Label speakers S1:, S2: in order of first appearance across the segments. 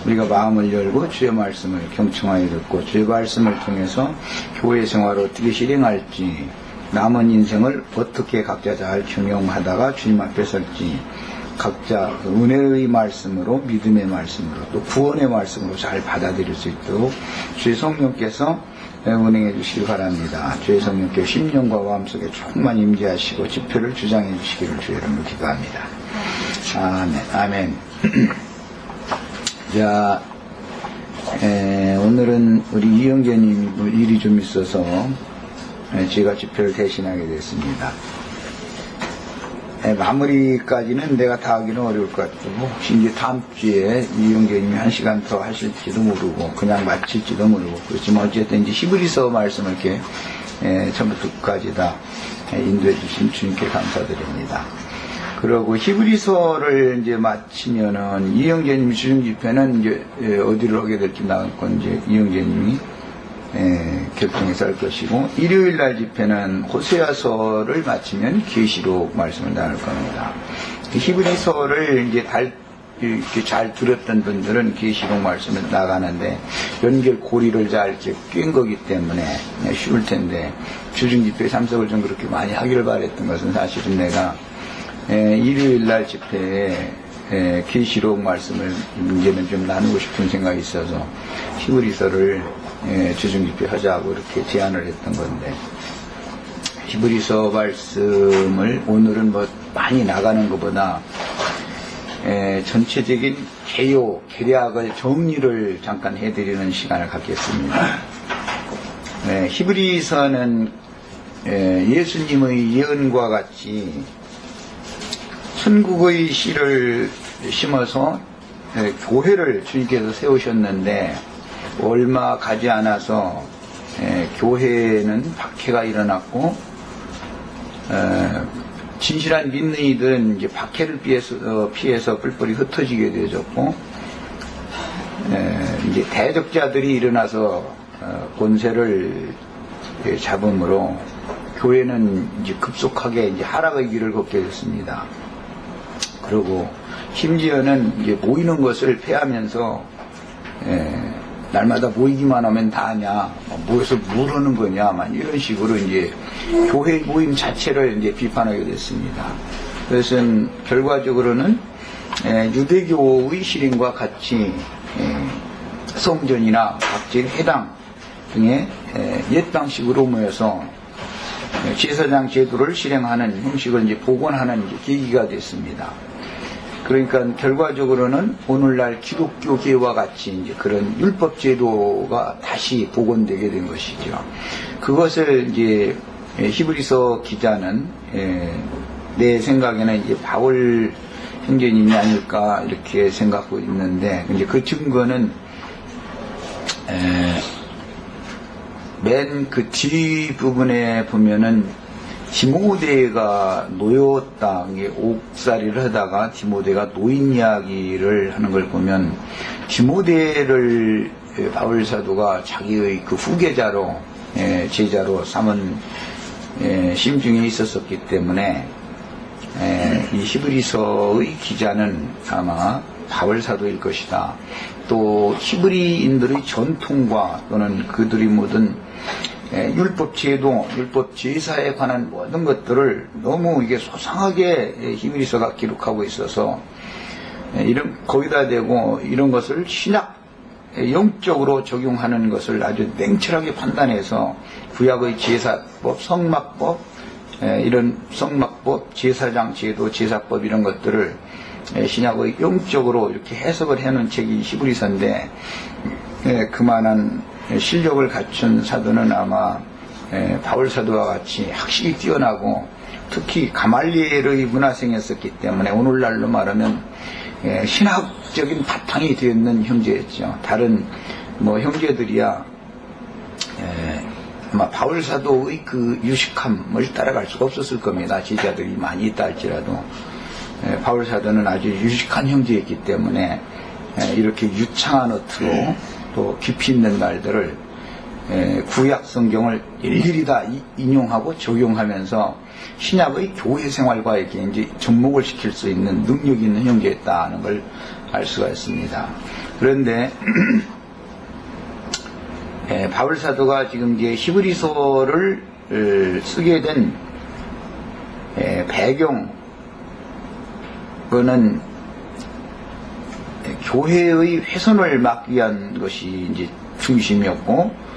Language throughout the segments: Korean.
S1: 우리가 마음을 열고 주의 말씀을 경청하여 듣고 주의 말씀을 통해서 교회 생활을 어떻게 실행할지, 남은 인생을 어떻게 각자 잘 경영하다가 주님 앞에 설지, 각자 은혜의 말씀으로, 믿음의 말씀으로, 또 구원의 말씀으로 잘 받아들일 수 있도록 주의 성령께서 운행해 주시기 바랍니다. 주의 성령께서 심령과 마음속에 조금만 임재하시고 지표를 주장해 주시기를 주의 이름으로 기도합니다. 아멘. 아멘. 자, 오늘은 우리 이영재님 일이 좀 있어서 제가 집회를 대신하게 됐습니다. 마무리까지는 내가 다 하기는 어려울 것 같고, 혹시 이제 다음 주에 이영재님이 1시간 더 하실지도 모르고 그냥 마칠지도 모르고, 그렇지만 어쨌든 이제 히브리서 말씀을 이렇게 처음부터 끝까지 다 인도해 주신 주님께 감사드립니다. 그리고 히브리서를 이제 마치면은 이영재님 주중 집회는 이제 어디로 하게 될지 나올 건 이제 이영재님이 결정해서 할 것이고, 일요일 날 집회는 호세아서를 마치면 계시록 말씀을 나눌 겁니다. 히브리서를 이제 이렇게 잘 들었던 분들은 계시록 말씀을 나가는데 연결고리를 잘 이렇게 낀 거기 때문에 쉬울 텐데, 주중 집회 참석을 좀 그렇게 많이 하기를 바랬던 것은 사실은 내가 일요일 날 집회에 계시록 말씀을 이제는 좀 나누고 싶은 생각이 있어서 히브리서를 주중 집회 하자고 이렇게 제안을 했던 건데, 히브리서 말씀을 오늘은 뭐 많이 나가는 것보다 전체적인 개략을 정리를 잠깐 해드리는 시간을 갖겠습니다. 히브리서는 예수님의 예언과 같이 천국의 씨를 심어서 교회를 주님께서 세우셨는데, 얼마 가지 않아서 교회는 박해가 일어났고, 진실한 믿는 이들은 이제 박해를 피해서 뿔뿔이 흩어지게 되어졌고, 이제 대적자들이 일어나서 권세를 잡음으로 교회는 이제 급속하게 이제 하락의 길을 걷게 됐습니다. 그리고 심지어는 이제 모이는 것을 폐하면서 날마다 모이기만 하면 다냐, 모여서 뭘 하는 거냐, 이런 식으로 이제 교회 모임 자체를 이제 비판하게 됐습니다. 그래서 결과적으로는 유대교의 실행과 같이 성전이나 각지 회당 등의 옛 방식으로 모여서 제사장 제도를 실행하는 형식을 이제 복원하는 이제 계기가 됐습니다. 그러니까 결과적으로는 오늘날 기독교계와 같이 이제 그런 율법 제도가 다시 복원되게 된 것이죠. 그것을 이제 히브리서 기자는 내 생각에는 이제 바울 형제님이 아닐까 이렇게 생각하고 있는데, 이제 그 증거는 맨 그 뒷부분에 보면은 디모데가 노였다, 옥살이를 하다가 디모데가 노인 이야기를 하는 걸 보면, 디모데를 바울 사도가 자기의 그 후계자로 제자로 삼은 심중에 있었었기 때문에 이 히브리서의 기자는 아마 바울 사도일 것이다. 또 히브리인들의 전통과 또는 그들이 모든 율법 제도, 율법 제사에 관한 모든 것들을 너무 이게 소상하게 히브리서가 기록하고 있어서 거기다 대고 이런 것을 신약 영적으로 적용하는 것을 아주 냉철하게 판단해서 구약의 제사법, 성막법, 이런 성막법, 제사장 제도, 제사법 이런 것들을 신약의 영적으로 이렇게 해석을 해놓은 책이 히브리서인데, 그만한 실력을 갖춘 사도는 아마 바울 사도와 같이 학식이 뛰어나고 특히 가말리엘의 문화생이었었기 때문에 오늘날로 말하면 신학적인 바탕이 되어 있는 형제였죠. 다른 형제들이야 아마 바울 사도의 그 유식함을 따라갈 수가 없었을 겁니다. 제자들이 많이 있다 할지라도 바울 사도는 아주 유식한 형제였기 때문에 이렇게 유창한 어투로 또 깊이 있는 말들을 구약 성경을 일일이 다 인용하고 적용하면서 신약의 교회 생활과 이렇게 이제 접목을 시킬 수 있는 능력이 있는 형제였다는 걸 알 수가 있습니다. 그런데 바울 사도가 지금 이제 히브리서를 쓰게 된 배경, 그거는 교회의 훼손을 막기 위한 것이 이제 중심이었고,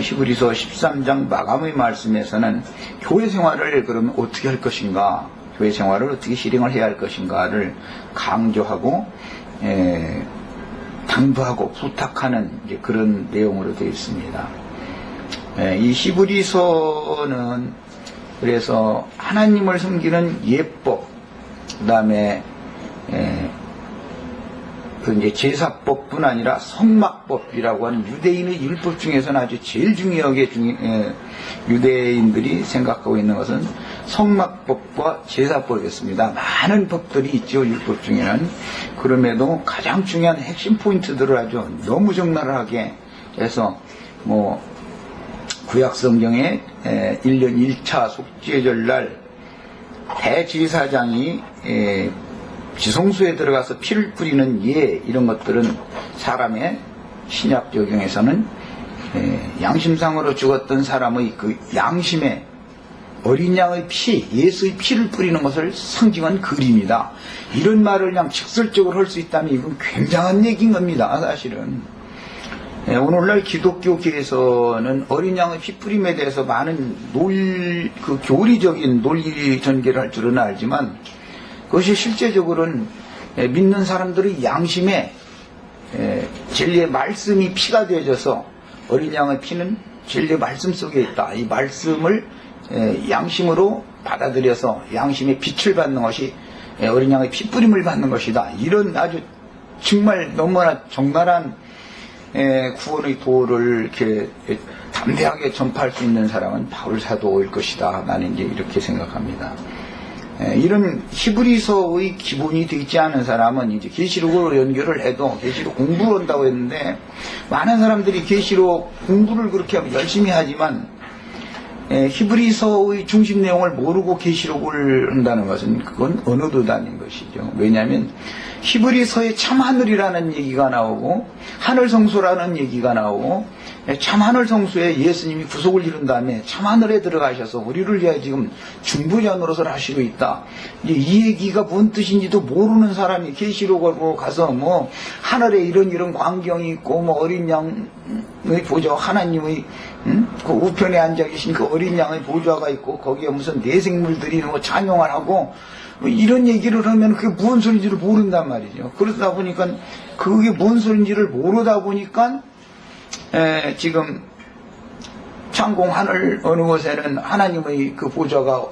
S1: 히브리서 13장 마감의 말씀에서는 교회 생활을 그러면 어떻게 할 것인가, 교회 생활을 어떻게 실행을 해야 할 것인가를 강조하고 당부하고 부탁하는 이제 그런 내용으로 되어 있습니다. 이 히브리서는 그래서 하나님을 섬기는 예법, 그 다음에 그 이제 제사법뿐 아니라 성막법이라고 하는 유대인의 율법 중에서는 아주 제일 중요하게 유대인들이 생각하고 있는 것은 성막법과 제사법이었습니다. 많은 법들이 있죠, 율법 중에는. 그럼에도 가장 중요한 핵심 포인트들을 아주 너무 적나라하게 해서 구약 성경에 1년 1차 속죄절날 대제사장이 지성소에 들어가서 피를 뿌리는 예, 이런 것들은 사람의 신약 적용에서는 양심상으로 죽었던 사람의 그 양심에 어린 양의 피, 예수의 피를 뿌리는 것을 상징한 그림이다. 이런 말을 그냥 직설적으로 할 수 있다면 이건 굉장한 얘기인 겁니다, 사실은. 오늘날 기독교계에서는 어린 양의 피 뿌림에 대해서 많은 교리적인 논리 전개를 할 줄은 알지만, 그것이 실제적으로는 믿는 사람들의 양심에 진리의 말씀이 피가 되어져서 어린 양의 피는 진리의 말씀 속에 있다. 이 말씀을 양심으로 받아들여서 양심의 빛을 받는 것이 어린 양의 피 뿌림을 받는 것이다. 이런 아주 정말 너무나 적나라한 구원의 도를 이렇게 담대하게 전파할 수 있는 사람은 바울 사도일 것이다. 나는 이제 이렇게 생각합니다. 이런 히브리서의 기본이 되지 않은 사람은 이제 계시록으로 연결을 해도 계시록 공부를 한다고 했는데, 많은 사람들이 계시록 공부를 그렇게 열심히 하지만 히브리서의 중심 내용을 모르고 계시록을 한다는 것은 그건 언어도 아닌 것이죠. 왜냐하면 히브리서에 참하늘이라는 얘기가 나오고 하늘성소라는 얘기가 나오고, 참하늘 성소에 예수님이 구속을 이룬 다음에 참하늘에 들어가셔서 우리를 위하여 지금 중보자노릇을 하시고 있다. 이 얘기가 뭔 뜻인지도 모르는 사람이 계시록으로 가서 하늘에 이런 광경이 있고 어린 양의 보좌, 하나님의 그 우편에 앉아 계신 그 어린 양의 보좌가 있고 거기에 무슨 내생물들이 찬양을 하고 이런 얘기를 하면 그게 무슨 소리인지를 모른단 말이죠. 그러다 보니까 그게 뭔 소리인지를 모르다 보니까 지금 창공 하늘 어느 곳에는 하나님의 그 보좌가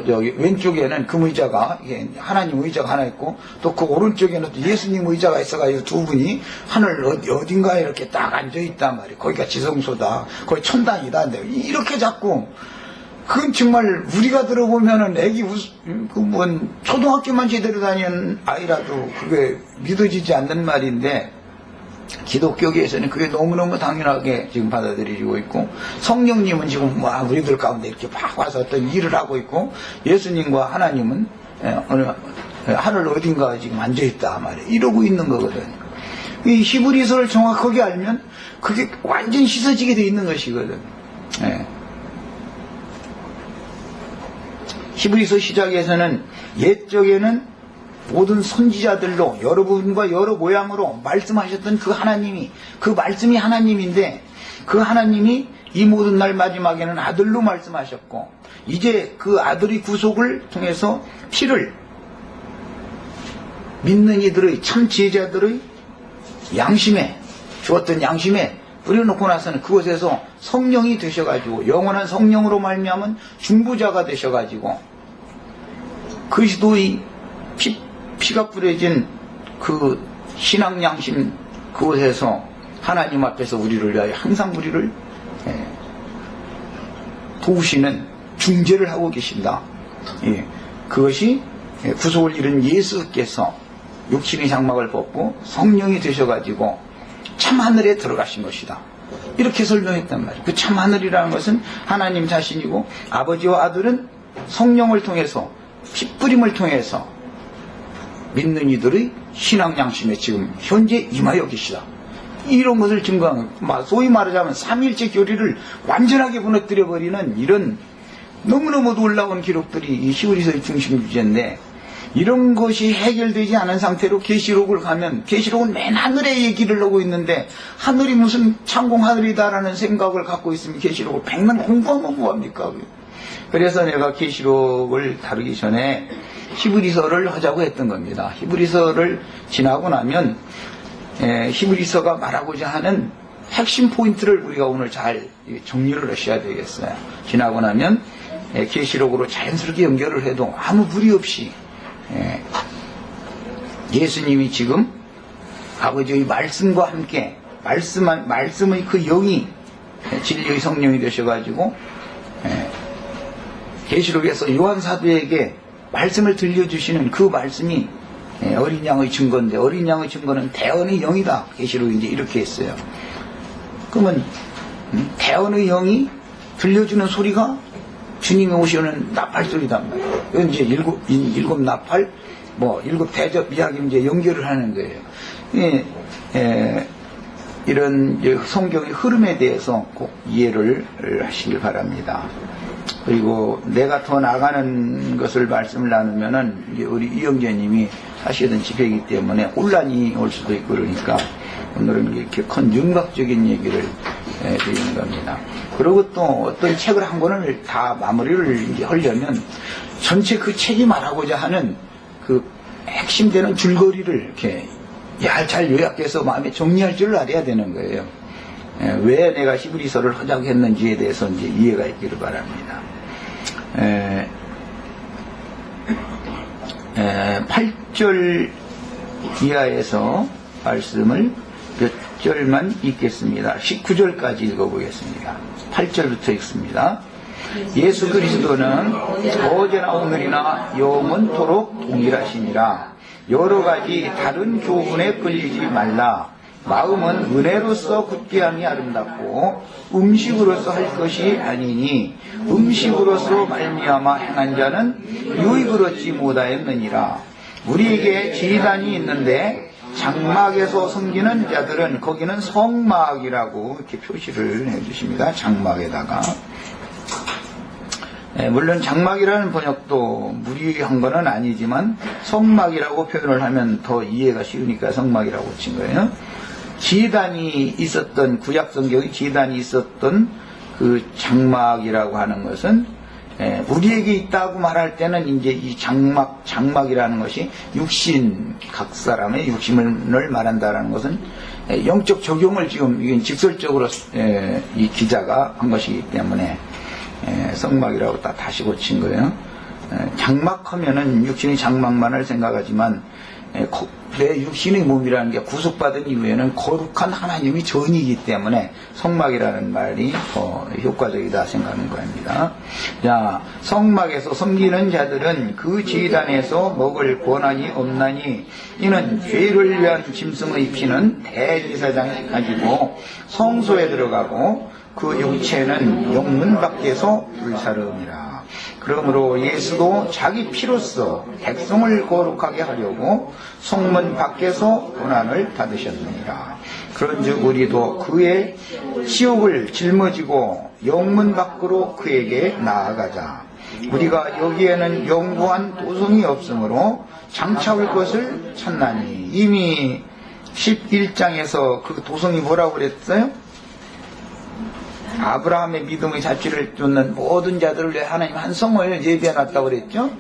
S1: 저기 왼쪽에는 금의자가 하나님 의자가 하나 있고 또 그 오른쪽에는 또 예수님 의자가 있어가지고 두 분이 하늘 어딘가에 이렇게 딱 앉아 있단 말이에요. 거기가 지성소다, 거기 천당이다. 이렇게 자꾸, 그건 정말 우리가 들어보면은 초등학교만 제대로 다니는 아이라도 그게 믿어지지 않는 말인데, 기독교계에서는 그게 너무너무 당연하게 지금 받아들이고 있고, 성령님은 지금 우리들 가운데 이렇게 막 와서 어떤 일을 하고 있고, 예수님과 하나님은 하늘 어딘가 지금 앉아있다 말이에요. 이러고 있는 거거든. 이 히브리서를 정확하게 알면 그게 완전히 씻어지게 돼 있는 것이거든. 히브리서 시작에서는 옛적에는 모든 선지자들로 여러분과 여러 모양으로 말씀하셨던 그 하나님이, 그 말씀이 하나님인데, 그 하나님이 이 모든 날 마지막에는 아들로 말씀하셨고, 이제 그 아들의 구속을 통해서 피를 믿는 이들의 참 제자들의 양심에, 주었던 양심에 뿌려놓고 나서는 그곳에서 성령이 되셔가지고, 영원한 성령으로 말미암은 중보자가 되셔가지고, 그리스도의 피가 뿌려진 그 신앙 양심 그곳에서 하나님 앞에서 우리를 위하여 항상 우리를 도우시는 중재를 하고 계신다. 그것이 구속을 이룬 예수께서 육신의 장막을 벗고 성령이 되셔가지고 참하늘에 들어가신 것이다. 이렇게 설명했단 말이에요. 그 참하늘이라는 것은 하나님 자신이고, 아버지와 아들은 성령을 통해서, 피 뿌림을 통해서 믿는 이들의 신앙 양심에 지금 현재 임하여 계시다. 이런 것을 증거하는, 소위 말하자면 삼일체 교리를 완전하게 무너뜨려버리는 이런 너무너무 놀라운 기록들이 이 히브리서의 중심 주제인데, 이런 것이 해결되지 않은 상태로 계시록을 가면, 계시록은 맨 하늘의 얘기를 하고 있는데 하늘이 무슨 창공 하늘이다라는 생각을 갖고 있으면 계시록을 백만 공부하면 뭐합니까? 그래서 내가 계시록을 다루기 전에 히브리서를 하자고 했던 겁니다. 히브리서를 지나고 나면 히브리서가 말하고자 하는 핵심 포인트를 우리가 오늘 잘 정리를 하셔야 되겠어요. 지나고 나면 계시록으로 자연스럽게 연결을 해도 아무 무리 없이 예수님이 지금 아버지의 말씀과 함께 말씀의 그 영이 진리의 성령이 되셔가지고 계시록에서 요한 사도에게 말씀을 들려주시는 그 말씀이 어린 양의 증거인데, 어린 양의 증거는 대언의 영이다. 계시록이 이제 이렇게 했어요. 그러면 대언의 영이 들려주는 소리가 주님이 오시는 나팔 소리단 말이에요. 이건 이제 일곱 나팔, 일곱 대접 이야기 이제 연결을 하는 거예요. 이런 성경의 흐름에 대해서 꼭 이해를 하시길 바랍니다. 그리고 내가 더 나가는 것을 말씀을 나누면은 이제 우리 이영재님이 하시던 집회이기 때문에 혼란이 올 수도 있고, 그러니까 오늘은 이렇게 큰 윤곽적인 얘기를 드리는 겁니다. 그리고 또 어떤 책을 한 권을 다 마무리를 이제 하려면 전체 그 책이 말하고자 하는 그 핵심되는 줄거리를 이렇게 잘 요약해서 마음에 정리할 줄 알아야 되는 거예요. 왜 내가 히브리서를 하자고 했는지에 대해서 이제 이해가 있기를 바랍니다. 8절 이하에서 말씀을 몇 절만 읽겠습니다. 19절까지 읽어보겠습니다. 8절부터 읽습니다. 예수 그리스도는 어제나 오늘이나 영원토록 동일하시니라. 여러 가지 다른 교훈에 끌리지 말라. 마음은 은혜로서 굳게 함이 아름답고 음식으로서 할 것이 아니니 음식으로서 말미암아 행한 자는 유익을 얻지 못하였느니라. 우리에게 지휘단이 있는데 장막에서 섬기는 자들은, 거기는 성막이라고 이렇게 표시를 해주십니다. 장막에다가. 물론 장막이라는 번역도 무리한 건 아니지만 성막이라고 표현을 하면 더 이해가 쉬우니까 성막이라고 친 거예요. 지단이 있었던, 구약 성경의 지단이 있었던 그 장막이라고 하는 것은 우리에게 있다고 말할 때는 이제 이 장막이라는 것이 육신, 각 사람의 육신을 말한다라는 것은 영적 적용을 지금 이건 직설적으로 이 기자가 한 것이기 때문에 성막이라고 다시 고친 거예요. 장막하면은 육신의 장막만을 생각하지만 내 육신의 몸이라는 게 구속받은 이후에는 거룩한 하나님이 전이기 때문에 성막이라는 말이 더 효과적이다 생각하는 겁니다. 자, 성막에서 섬기는 자들은 그 지단에서 먹을 권한이 없나니 이는 죄를 위한 짐승의 피는 대제사장이 가지고 성소에 들어가고 그 육체는 영문 밖에서 불사르니라. 그러므로 예수도 자기 피로써 백성을 거룩하게 하려고 성문 밖에서 고난을 받으셨느니라. 그런즉 우리도 그의 지옥을 짊어지고 영문 밖으로 그에게 나아가자. 우리가 여기에는 영구한 도성이 없으므로 장차올 것을 찾나니. 이미 11장에서 그 도성이 뭐라고 그랬어요? 아브라함의 믿음의 자취를 쫓는 모든 자들을 위해 하나님 한 성을 예비해놨다고 그랬죠?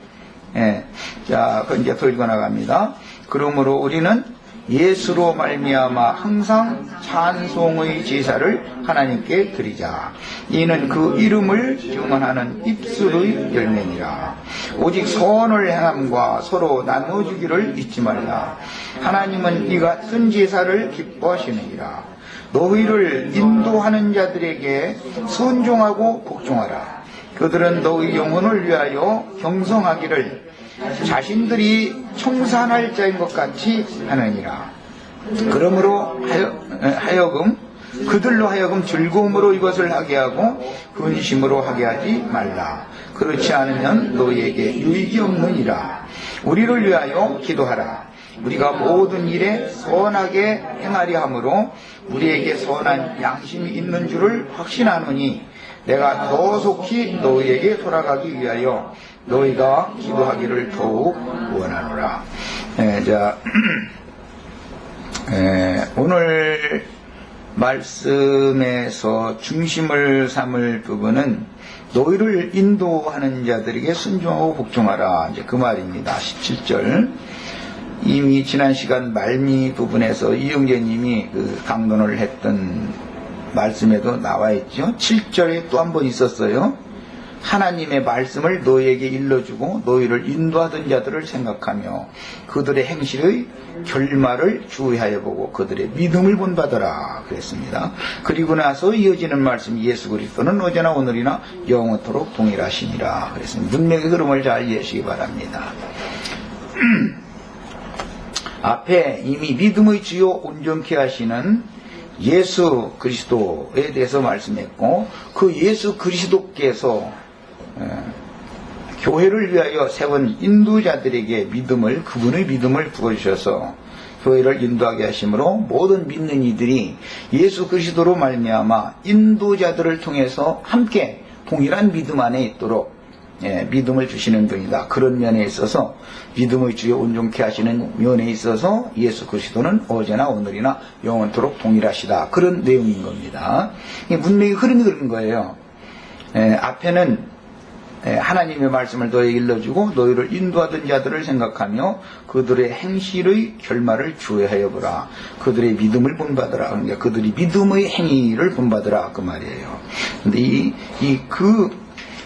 S1: 자, 그 이제 더 읽어나갑니다. 그러므로 우리는 예수로 말미암아 항상 찬송의 제사를 하나님께 드리자. 이는 그 이름을 증언하는 입술의 열매니라. 오직 선을 행함과 서로 나눠주기를 잊지 말라. 하나님은 이 같은 제사를 기뻐하시느니라. 너희를 인도하는 자들에게 순종하고 복종하라. 그들은 너희 영혼을 위하여 경성하기를 자신들이 청산할 자인 것 같이 하느니라. 그러므로 하여금 그들로 하여금 즐거움으로 이것을 하게 하고 근심으로 하게 하지 말라. 그렇지 않으면 너희에게 유익이 없느니라. 우리를 위하여 기도하라. 우리가 모든 일에 선하게 행하려 함으로 우리에게 선한 양심이 있는 줄을 확신하노니 내가 더 속히 너희에게 돌아가기 위하여 너희가 기도하기를 더욱 원하노라. 오늘 말씀에서 중심을 삼을 부분은 너희를 인도하는 자들에게 순종하고 복종하라. 이제 그 말입니다. 17절. 이미 지난 시간 말미 부분에서 이영재님이 그 강론을 했던 말씀에도 나와 있죠. 7절에 또 한 번 있었어요. 하나님의 말씀을 너희에게 일러주고 너희를 인도하던 자들을 생각하며 그들의 행실의 결말을 주의하여 보고 그들의 믿음을 본받아라 그랬습니다. 그리고 나서 이어지는 말씀 예수 그리스도는 어제나 오늘이나 영원토록 동일하시니라 그랬습니다. 문맥의 흐름을 잘 이해하시기 바랍니다. 앞에 이미 믿음의 주요 온전케 하시는 예수 그리스도에 대해서 말씀했고 그 예수 그리스도께서 교회를 위하여 세운 인도자들에게 믿음을 그분의 믿음을 부어주셔서 교회를 인도하게 하심으로 모든 믿는 이들이 예수 그리스도로 말미암아 인도자들을 통해서 함께 동일한 믿음 안에 있도록 믿음을 주시는 분이다. 그런 면에 있어서 믿음의 주요 온전케 하시는 면에 있어서 예수 그리스도는 어제나 오늘이나 영원토록 동일하시다. 그런 내용인 겁니다. 문맥이 흐름이 그런 거예요. 앞에는 하나님의 말씀을 너희에게 일러주고 너희를 인도하던 자들을 생각하며 그들의 행실의 결말을 주의하여 보라. 그들의 믿음을 본받으라. 그러니까 그들이 믿음의 행위를 본받으라 그 말이에요. 근데 그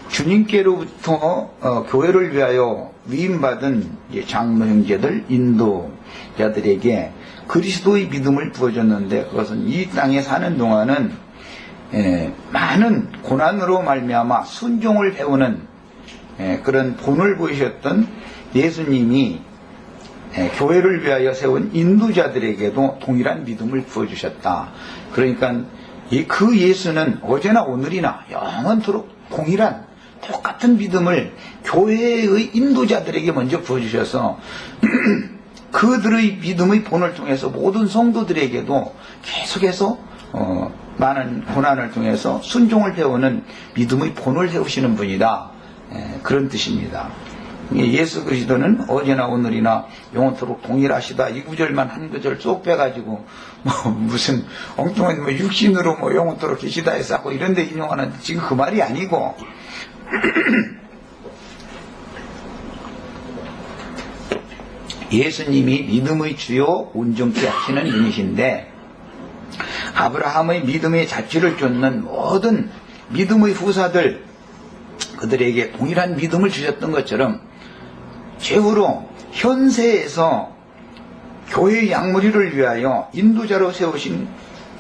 S1: 주님께로부터 교회를 위하여 위임받은 장로 형제들 인도자들에게 그리스도의 믿음을 부어줬는데 그것은 이 땅에 사는 동안은 많은 고난으로 말미암아 순종을 배우는 그런 본을 보이셨던 예수님이 교회를 위하여 세운 인도자들에게도 동일한 믿음을 부어주셨다. 그러니까 그 예수는 어제나 오늘이나 영원토록 동일한 똑같은 믿음을 교회의 인도자들에게 먼저 부어주셔서 그들의 믿음의 본을 통해서 모든 성도들에게도 계속해서 많은 고난을 통해서 순종을 배우는 믿음의 본을 세우시는 분이다. 그런 뜻입니다. 예수 그리스도는 어제나 오늘이나 영원토록 동일하시다. 이 구절만 한 구절 쏙 빼가지고 무슨 엉뚱한 육신으로 영원토록 계시다 해서 하고 이런데 인용하는 지금 그 말이 아니고 예수님이 믿음의 주요 온전케 하시는 분이신데 아브라함의 믿음의 자취를 쫓는 모든 믿음의 후사들 그들에게 동일한 믿음을 주셨던 것처럼 최후로 현세에서 교회의 양무리를 위하여 인도자로 세우신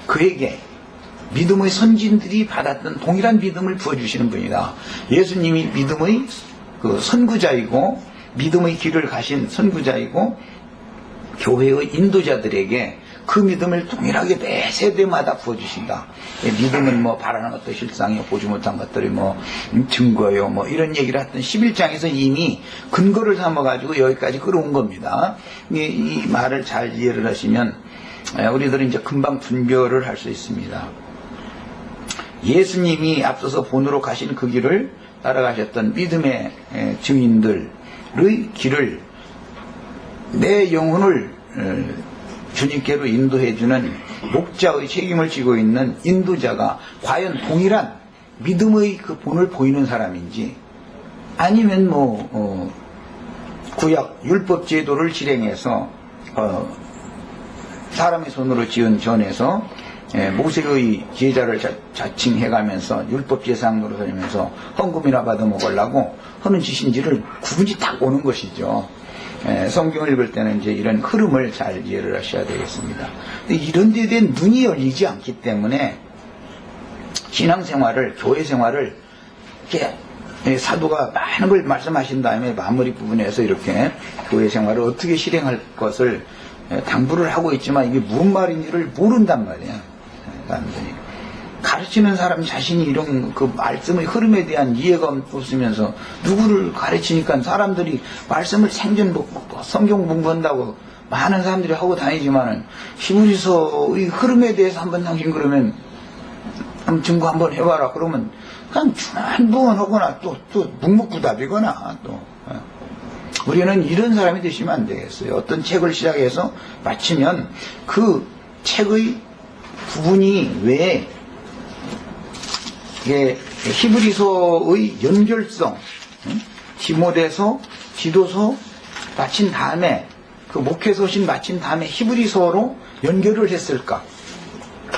S1: 그에게 믿음의 선진들이 받았던 동일한 믿음을 부어주시는 분이다. 예수님이 믿음의 그 선구자이고 믿음의 길을 가신 선구자이고 교회의 인도자들에게 그 믿음을 동일하게 매 세대마다 부어주신다. 믿음은 바라는 것도 실상이요 보지 못한 것들이 증거요 이런 얘기를 했던 11장에서 이미 근거를 삼아가지고 여기까지 끌어온 겁니다. 이 말을 잘 이해를 하시면 우리들은 이제 금방 분별을 할 수 있습니다. 예수님이 앞서서 본으로 가신 그 길을 따라가셨던 믿음의 증인들의 길을 내 영혼을 주님께로 인도해주는 목자의 책임을 지고 있는 인도자가 과연 동일한 믿음의 그 본을 보이는 사람인지 아니면 구약 율법 제도를 실행해서 사람의 손으로 지은 전에서 모세의 제자를 자칭해가면서 율법 제사장으로 다니면서 헌금이나 받아 먹으려고 하는 짓인지를 구분이 딱 오는 것이죠. 성경을 읽을 때는 이제 이런 흐름을 잘 이해를 하셔야 되겠습니다. 근데 이런 데에 대한 눈이 열리지 않기 때문에 신앙생활을, 교회생활을 이렇게 사도가 많은 걸 말씀하신 다음에 마무리 부분에서 이렇게 교회생활을 어떻게 실행할 것을 당부를 하고 있지만 이게 무슨 말인지를 모른단 말이에요. 사람들이. 가르치는 사람 자신이 이런 그 말씀의 흐름에 대한 이해가 없으면서 누구를 가르치니까 사람들이 말씀을 생전 성경 공부한다고 많은 사람들이 하고 다니지만은 히브리서의 흐름에 대해서 한번 당신 그러면 한번 증거 한번 해봐라 그러면 그냥 한번 하거나 또 묵묵부답이거나 또 우리는 이런 사람이 되시면 안 되겠어요. 어떤 책을 시작해서 마치면 그 책의 부분이 왜 히브리서의 연결성, 디모데서, 디도서 마친 다음에 그 목회서신 마친 다음에 히브리서로 연결을 했을까?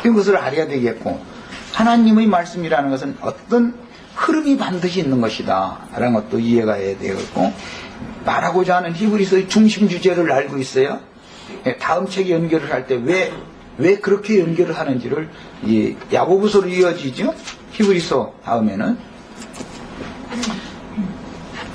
S1: 이것을 알아야 되겠고 하나님의 말씀이라는 것은 어떤 흐름이 반드시 있는 것이다 라는 것도 이해가 해야 되겠고 말하고자 하는 히브리서의 중심 주제를 알고 있어요. 다음 책에 연결을 할 때 왜 그렇게 연결을 하는지를 야고보서로 이어지죠. 히브리서 다음에는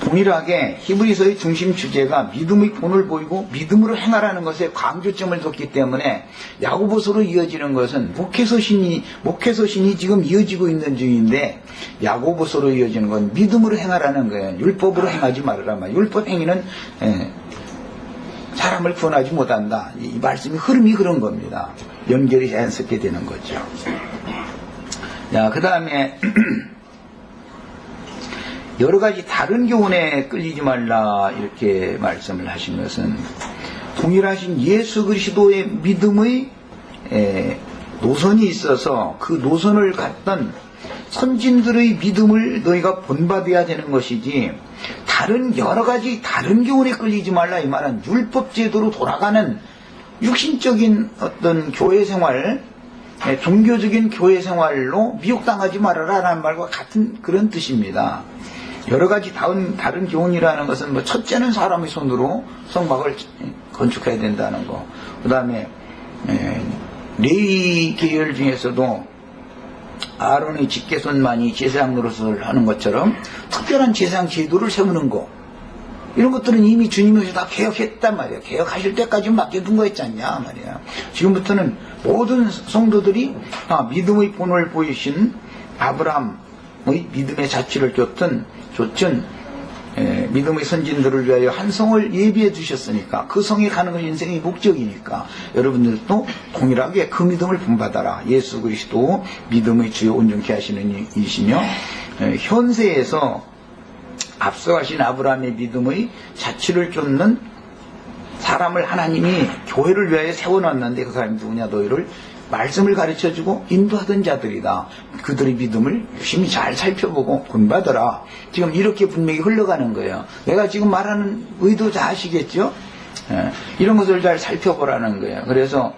S1: 동일하게 히브리서의 중심 주제가 믿음의 본을 보이고 믿음으로 행하라는 것에 강조점을 뒀기 때문에 야고보서로 이어지는 것은 목회서신이 지금 이어지고 있는 중인데 야고보서로 이어지는 건 믿음으로 행하라는 거예요. 율법으로 행하지 말아라. 율법 행위는 사람을 구원하지 못한다. 이 말씀이 흐름이 그런 겁니다. 연결이 자연스럽게 되는 거죠. 그 다음에 여러 가지 다른 교훈에 끌리지 말라 이렇게 말씀을 하신 것은 동일하신 예수 그리스도의 믿음의 노선이 있어서 그 노선을 갔던 선진들의 믿음을 너희가 본받아야 되는 것이지 다른 여러 가지 다른 교훈에 끌리지 말라 이 말은 율법 제도로 돌아가는 육신적인 어떤 교회 생활 종교적인 교회 생활로 미혹당하지 말아라 라는 말과 같은 그런 뜻입니다. 여러 가지 다른 교훈이라는 것은 첫째는 사람의 손으로 성막을 건축해야 된다는 거. 그 다음에 레위 계열 중에서도 아론의 직계손만이 제사장 노릇을 하는 것처럼 특별한 제사장 제도를 세우는 거. 이런 것들은 이미 주님께서 다 개혁했단 말이야. 개혁하실 때까지는 맡겨둔 거였지 않냐 말이야. 지금부터는 모든 성도들이 믿음의 본을 보이신 아브라함의 믿음의 자취를 쫓은 믿음의 선진들을 위하여 한 성을 예비해 두셨으니까 그 성에 가는 것이 인생의 목적이니까 여러분들도 동일하게 그 믿음을 본받아라. 예수 그리스도 믿음의 주요 온전케 하시는 이시며 현세에서 앞서가신 아브라함의 믿음의 자취를 쫓는 사람을 하나님이 교회를 위하여 세워놨는데 그 사람이 누구냐 너희를 말씀을 가르쳐주고 인도하던 자들이다. 그들의 믿음을 유심히 잘 살펴보고 본받아라. 지금 이렇게 분명히 흘러가는 거예요. 내가 지금 말하는 의도 다 아시겠죠? 이런 것을 잘 살펴보라는 거예요. 그래서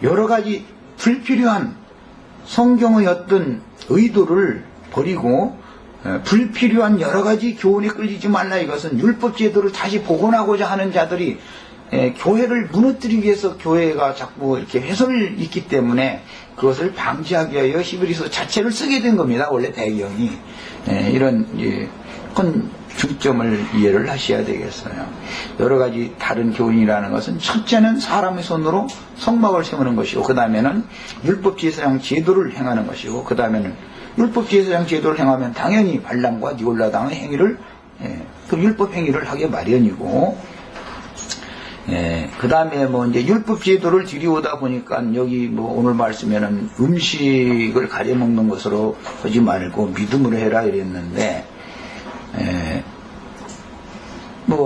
S1: 여러 가지 불필요한 성경의 어떤 의도를 버리고 불필요한 여러 가지 교훈에 끌리지 말라. 이것은 율법 제도를 다시 복원하고자 하는 자들이 교회를 무너뜨리기 위해서 교회가 자꾸 이렇게 훼손을 있기 때문에 그것을 방지하기 위하여 히브리서 자체를 쓰게 된 겁니다. 원래 배경이. 이런 큰 중점을 이해를 하셔야 되겠어요. 여러 가지 다른 교훈이라는 것은 첫째는 사람의 손으로 성막을 세우는 것이고 그 다음에는 율법 제사장 제도를 행하는 것이고 그 다음에는 율법 제사장 제도를 행하면 당연히 발람과 니골라당의 행위를 그 율법 행위를 하게 마련이고 그 다음에 이제 율법 제도를 들이오다 보니까 여기 오늘 말씀에는 음식을 가려 먹는 것으로 하지 말고 믿음으로 해라 이랬는데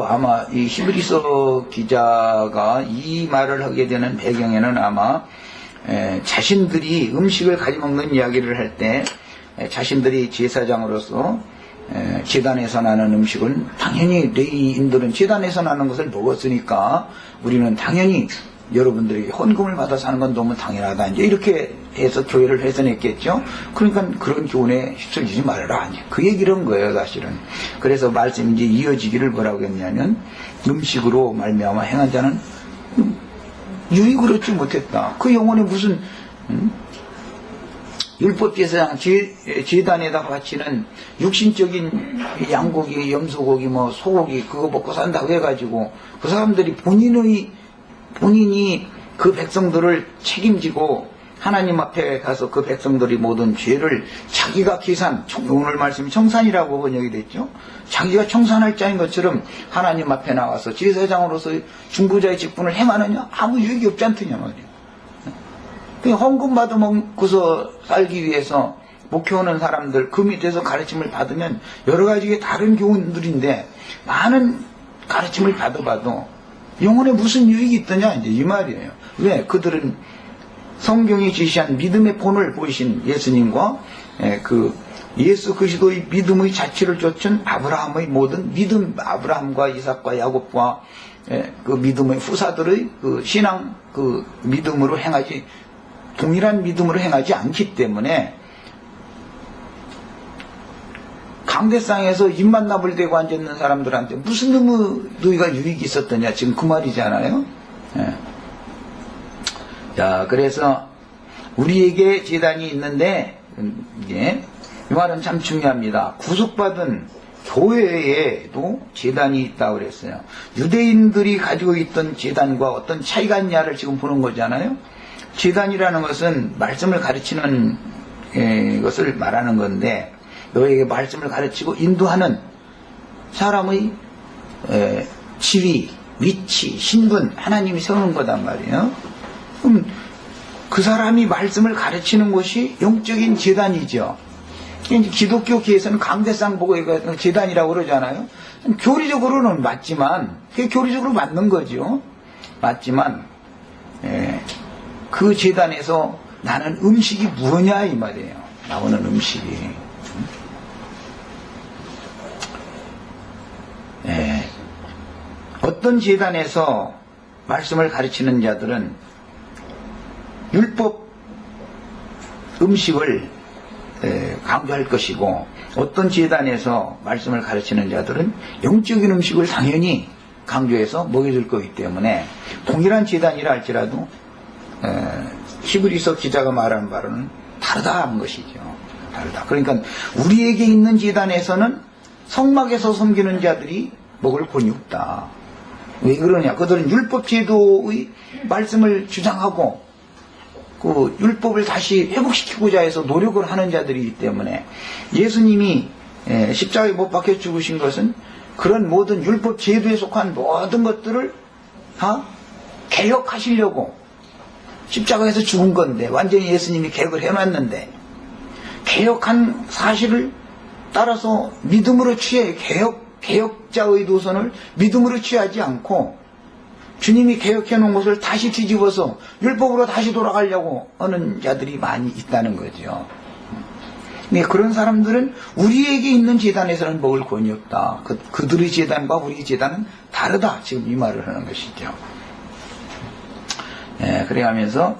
S1: 아마 이 히브리서 기자가 이 말을 하게 되는 배경에는 아마 자신들이 음식을 가려 먹는 이야기를 할 때 자신들이 제사장으로서 제단에서 나는 음식은 당연히 레위인들은 제단에서 나는 것을 먹었으니까 우리는 당연히 여러분들에게 헌금을 받아서 하는 건 너무 당연하다. 이제 이렇게 해서 교회를 훼손했겠죠. 그러니까 그런 교훈에 휩쓸리지 말아라. 그 얘기를 한 거예요, 사실은. 그래서 말씀이 이제 이어지기를 뭐라고 했냐면 음식으로 말미암아 행한 자는 유익을 얻지 못했다. 그 영혼에 무슨 율법 제사장 제단에다 바치는 육신적인 양고기, 염소고기, 소고기 그거 먹고 산다고 해가지고 그 사람들이 본인이 그 백성들을 책임지고 하나님 앞에 가서 그 백성들이 모든 죄를 자기가 계산, 오늘 말씀이 청산이라고 번역이 됐죠. 자기가 청산할 자인 것처럼 하나님 앞에 나와서 제사장으로서 중보자의 직분을 행하느냐? 아무 유익이 없지 않더냐 말이에요. 헌금 받아먹고서 살기 위해서 목회하는 사람들 그 밑에서 가르침을 받으면 여러 가지 다른 교훈들인데 많은 가르침을 받아봐도 영혼에 무슨 유익이 있더냐 이제 이 말이에요. 왜? 그들은 성경이 제시한 믿음의 본을 보이신 예수님과 그 예수 그리스도의 믿음의 자취를 쫓은 아브라함의 모든 믿음, 아브라함과 이삭과 야곱과 그 믿음의 후사들의 그 신앙 그 믿음으로 행하지 동일한 믿음으로 행하지 않기 때문에 강대상에서 입만 나불대고 앉아있는 사람들한테 무슨 너희가 유익이 있었더냐 지금 그 말이잖아요. 자, 그래서 우리에게 제단이 있는데 이제 이 말은 참 중요합니다. 구속받은 교회에도 제단이 있다고 그랬어요. 유대인들이 가지고 있던 제단과 어떤 차이가 있냐를 지금 보는 거잖아요. 제단이라는 것은 말씀을 가르치는 것을 말하는 건데 너에게 말씀을 가르치고 인도하는 사람의 지위, 위치, 신분 하나님이 세우는 거단 말이에요. 그럼 그 사람이 말씀을 가르치는 것이 영적인 제단이죠. 기독교계에서는 강대상 보고 이거 제단이라고 그러잖아요. 교리적으로는 맞지만 그게 교리적으로 맞는 거죠. 맞지만 그 제단에서 나는 음식이 뭐냐 이 말이에요. 나오는 음식이 어떤 제단에서 말씀을 가르치는 자들은 율법 음식을 강조할 것이고 어떤 제단에서 말씀을 가르치는 자들은 영적인 음식을 당연히 강조해서 먹여줄 거기 때문에 동일한 제단이라 할지라도 히브리서 기자가 말하는 바로는 다르다는 것이죠. 다르다. 그러니까 우리에게 있는 제단에서는 성막에서 섬기는 자들이 먹을 권이 없다. 왜 그러냐? 그들은 율법 제도의 말씀을 주장하고 그 율법을 다시 회복시키고자 해서 노력을 하는 자들이기 때문에 예수님이 십자가에 못 박혀 죽으신 것은 그런 모든 율법 제도에 속한 모든 것들을 다 개혁하시려고 십자가에서 죽은 건데 완전히 예수님이 개혁을 해놨는데 개혁한 사실을 따라서 믿음으로 취해 개혁자의 노선을 믿음으로 취하지 않고 주님이 개혁해 놓은 것을 다시 뒤집어서 율법으로 다시 돌아가려고 하는 자들이 많이 있다는 거죠. 네, 그런 사람들은 우리에게 있는 제단에서는 먹을 권이 없다. 그들의 제단과 우리의 제단은 다르다. 지금 이 말을 하는 것이죠. 네, 그래 하면서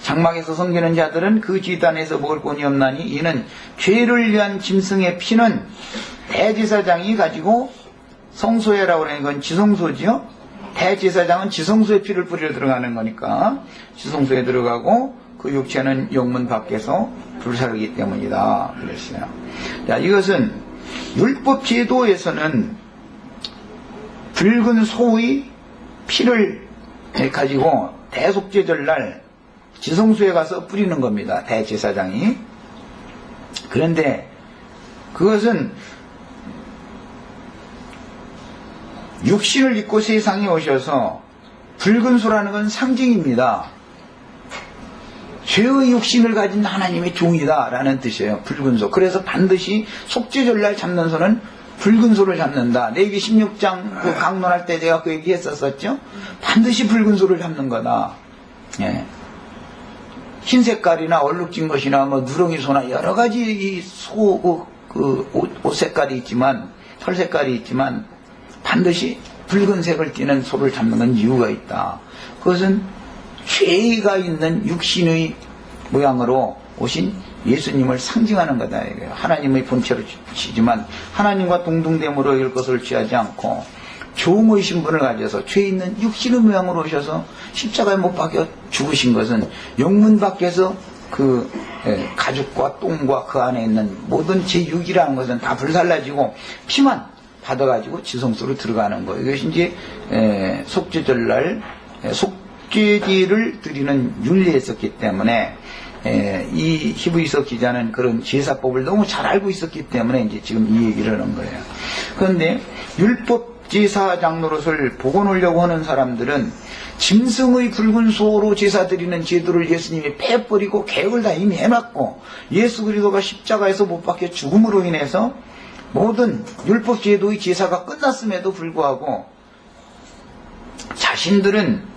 S1: 장막에서 섬기는 자들은 그 제단에서 먹을 권이 없나니 이는 죄를 위한 짐승의 피는 대제사장이 가지고 성소에라고 하는 건 지성소죠. 대제사장은 지성소에 피를 뿌리러 들어가는 거니까 지성소에 들어가고 그 육체는 영문 밖에서 불사르기 때문이다 그랬어요. 자, 이것은 율법 제도에서는 붉은 소의 피를 가지고 대속죄절날 지성소에 가서 뿌리는 겁니다. 대제사장이. 그런데 그것은 육신을 입고 세상에 오셔서 붉은 소라는 건 상징입니다. 죄의 육신을 가진 하나님의 종이다 라는 뜻이에요. 붉은 소. 그래서 반드시 속죄절날 잡는 소는 붉은 소를 잡는다. 레위기 16장 그 강론할 때 제가 그 얘기했었죠. 반드시 붉은 소를 잡는 거다. 예. 흰 색깔이나 얼룩진 것이나 뭐 누렁이 소나 여러 가지 이 소 옷 색깔이 있지만 털 색깔이 있지만 반드시 붉은색을 띠는 소를 잡는 건 이유가 있다. 그것은 죄가 있는 육신의 모양으로 오신 예수님을 상징하는 거다. 하나님의 본체로 치지만 하나님과 동등됨으로 이럴 것을 취하지 않고 종의 신분을 가져서 죄 있는 육신의 모양으로 오셔서 십자가에 못 박혀 죽으신 것은 영문 밖에서 그 가죽과 똥과 그 안에 있는 모든 제6이라는 것은 다 불살라지고 피만 받아가지고 지성소로 들어가는 거예요. 이것이 이제 속죄절날 속죄제를 드리는 윤리에 있었기 때문에 이 히브리서 기자는 그런 제사법을 너무 잘 알고 있었기 때문에 이제 지금 이 얘기를 하는 거예요. 그런데 율법 제사 장로릇을 복원하려고 하는 사람들은 짐승의 붉은 소로 제사 드리는 제도를 예수님이 패버리고 계획을 다 이미 해놨고, 예수 그리스도가 십자가에서 못 박혀 죽음으로 인해서 모든 율법 제도의 제사가 끝났음에도 불구하고 자신들은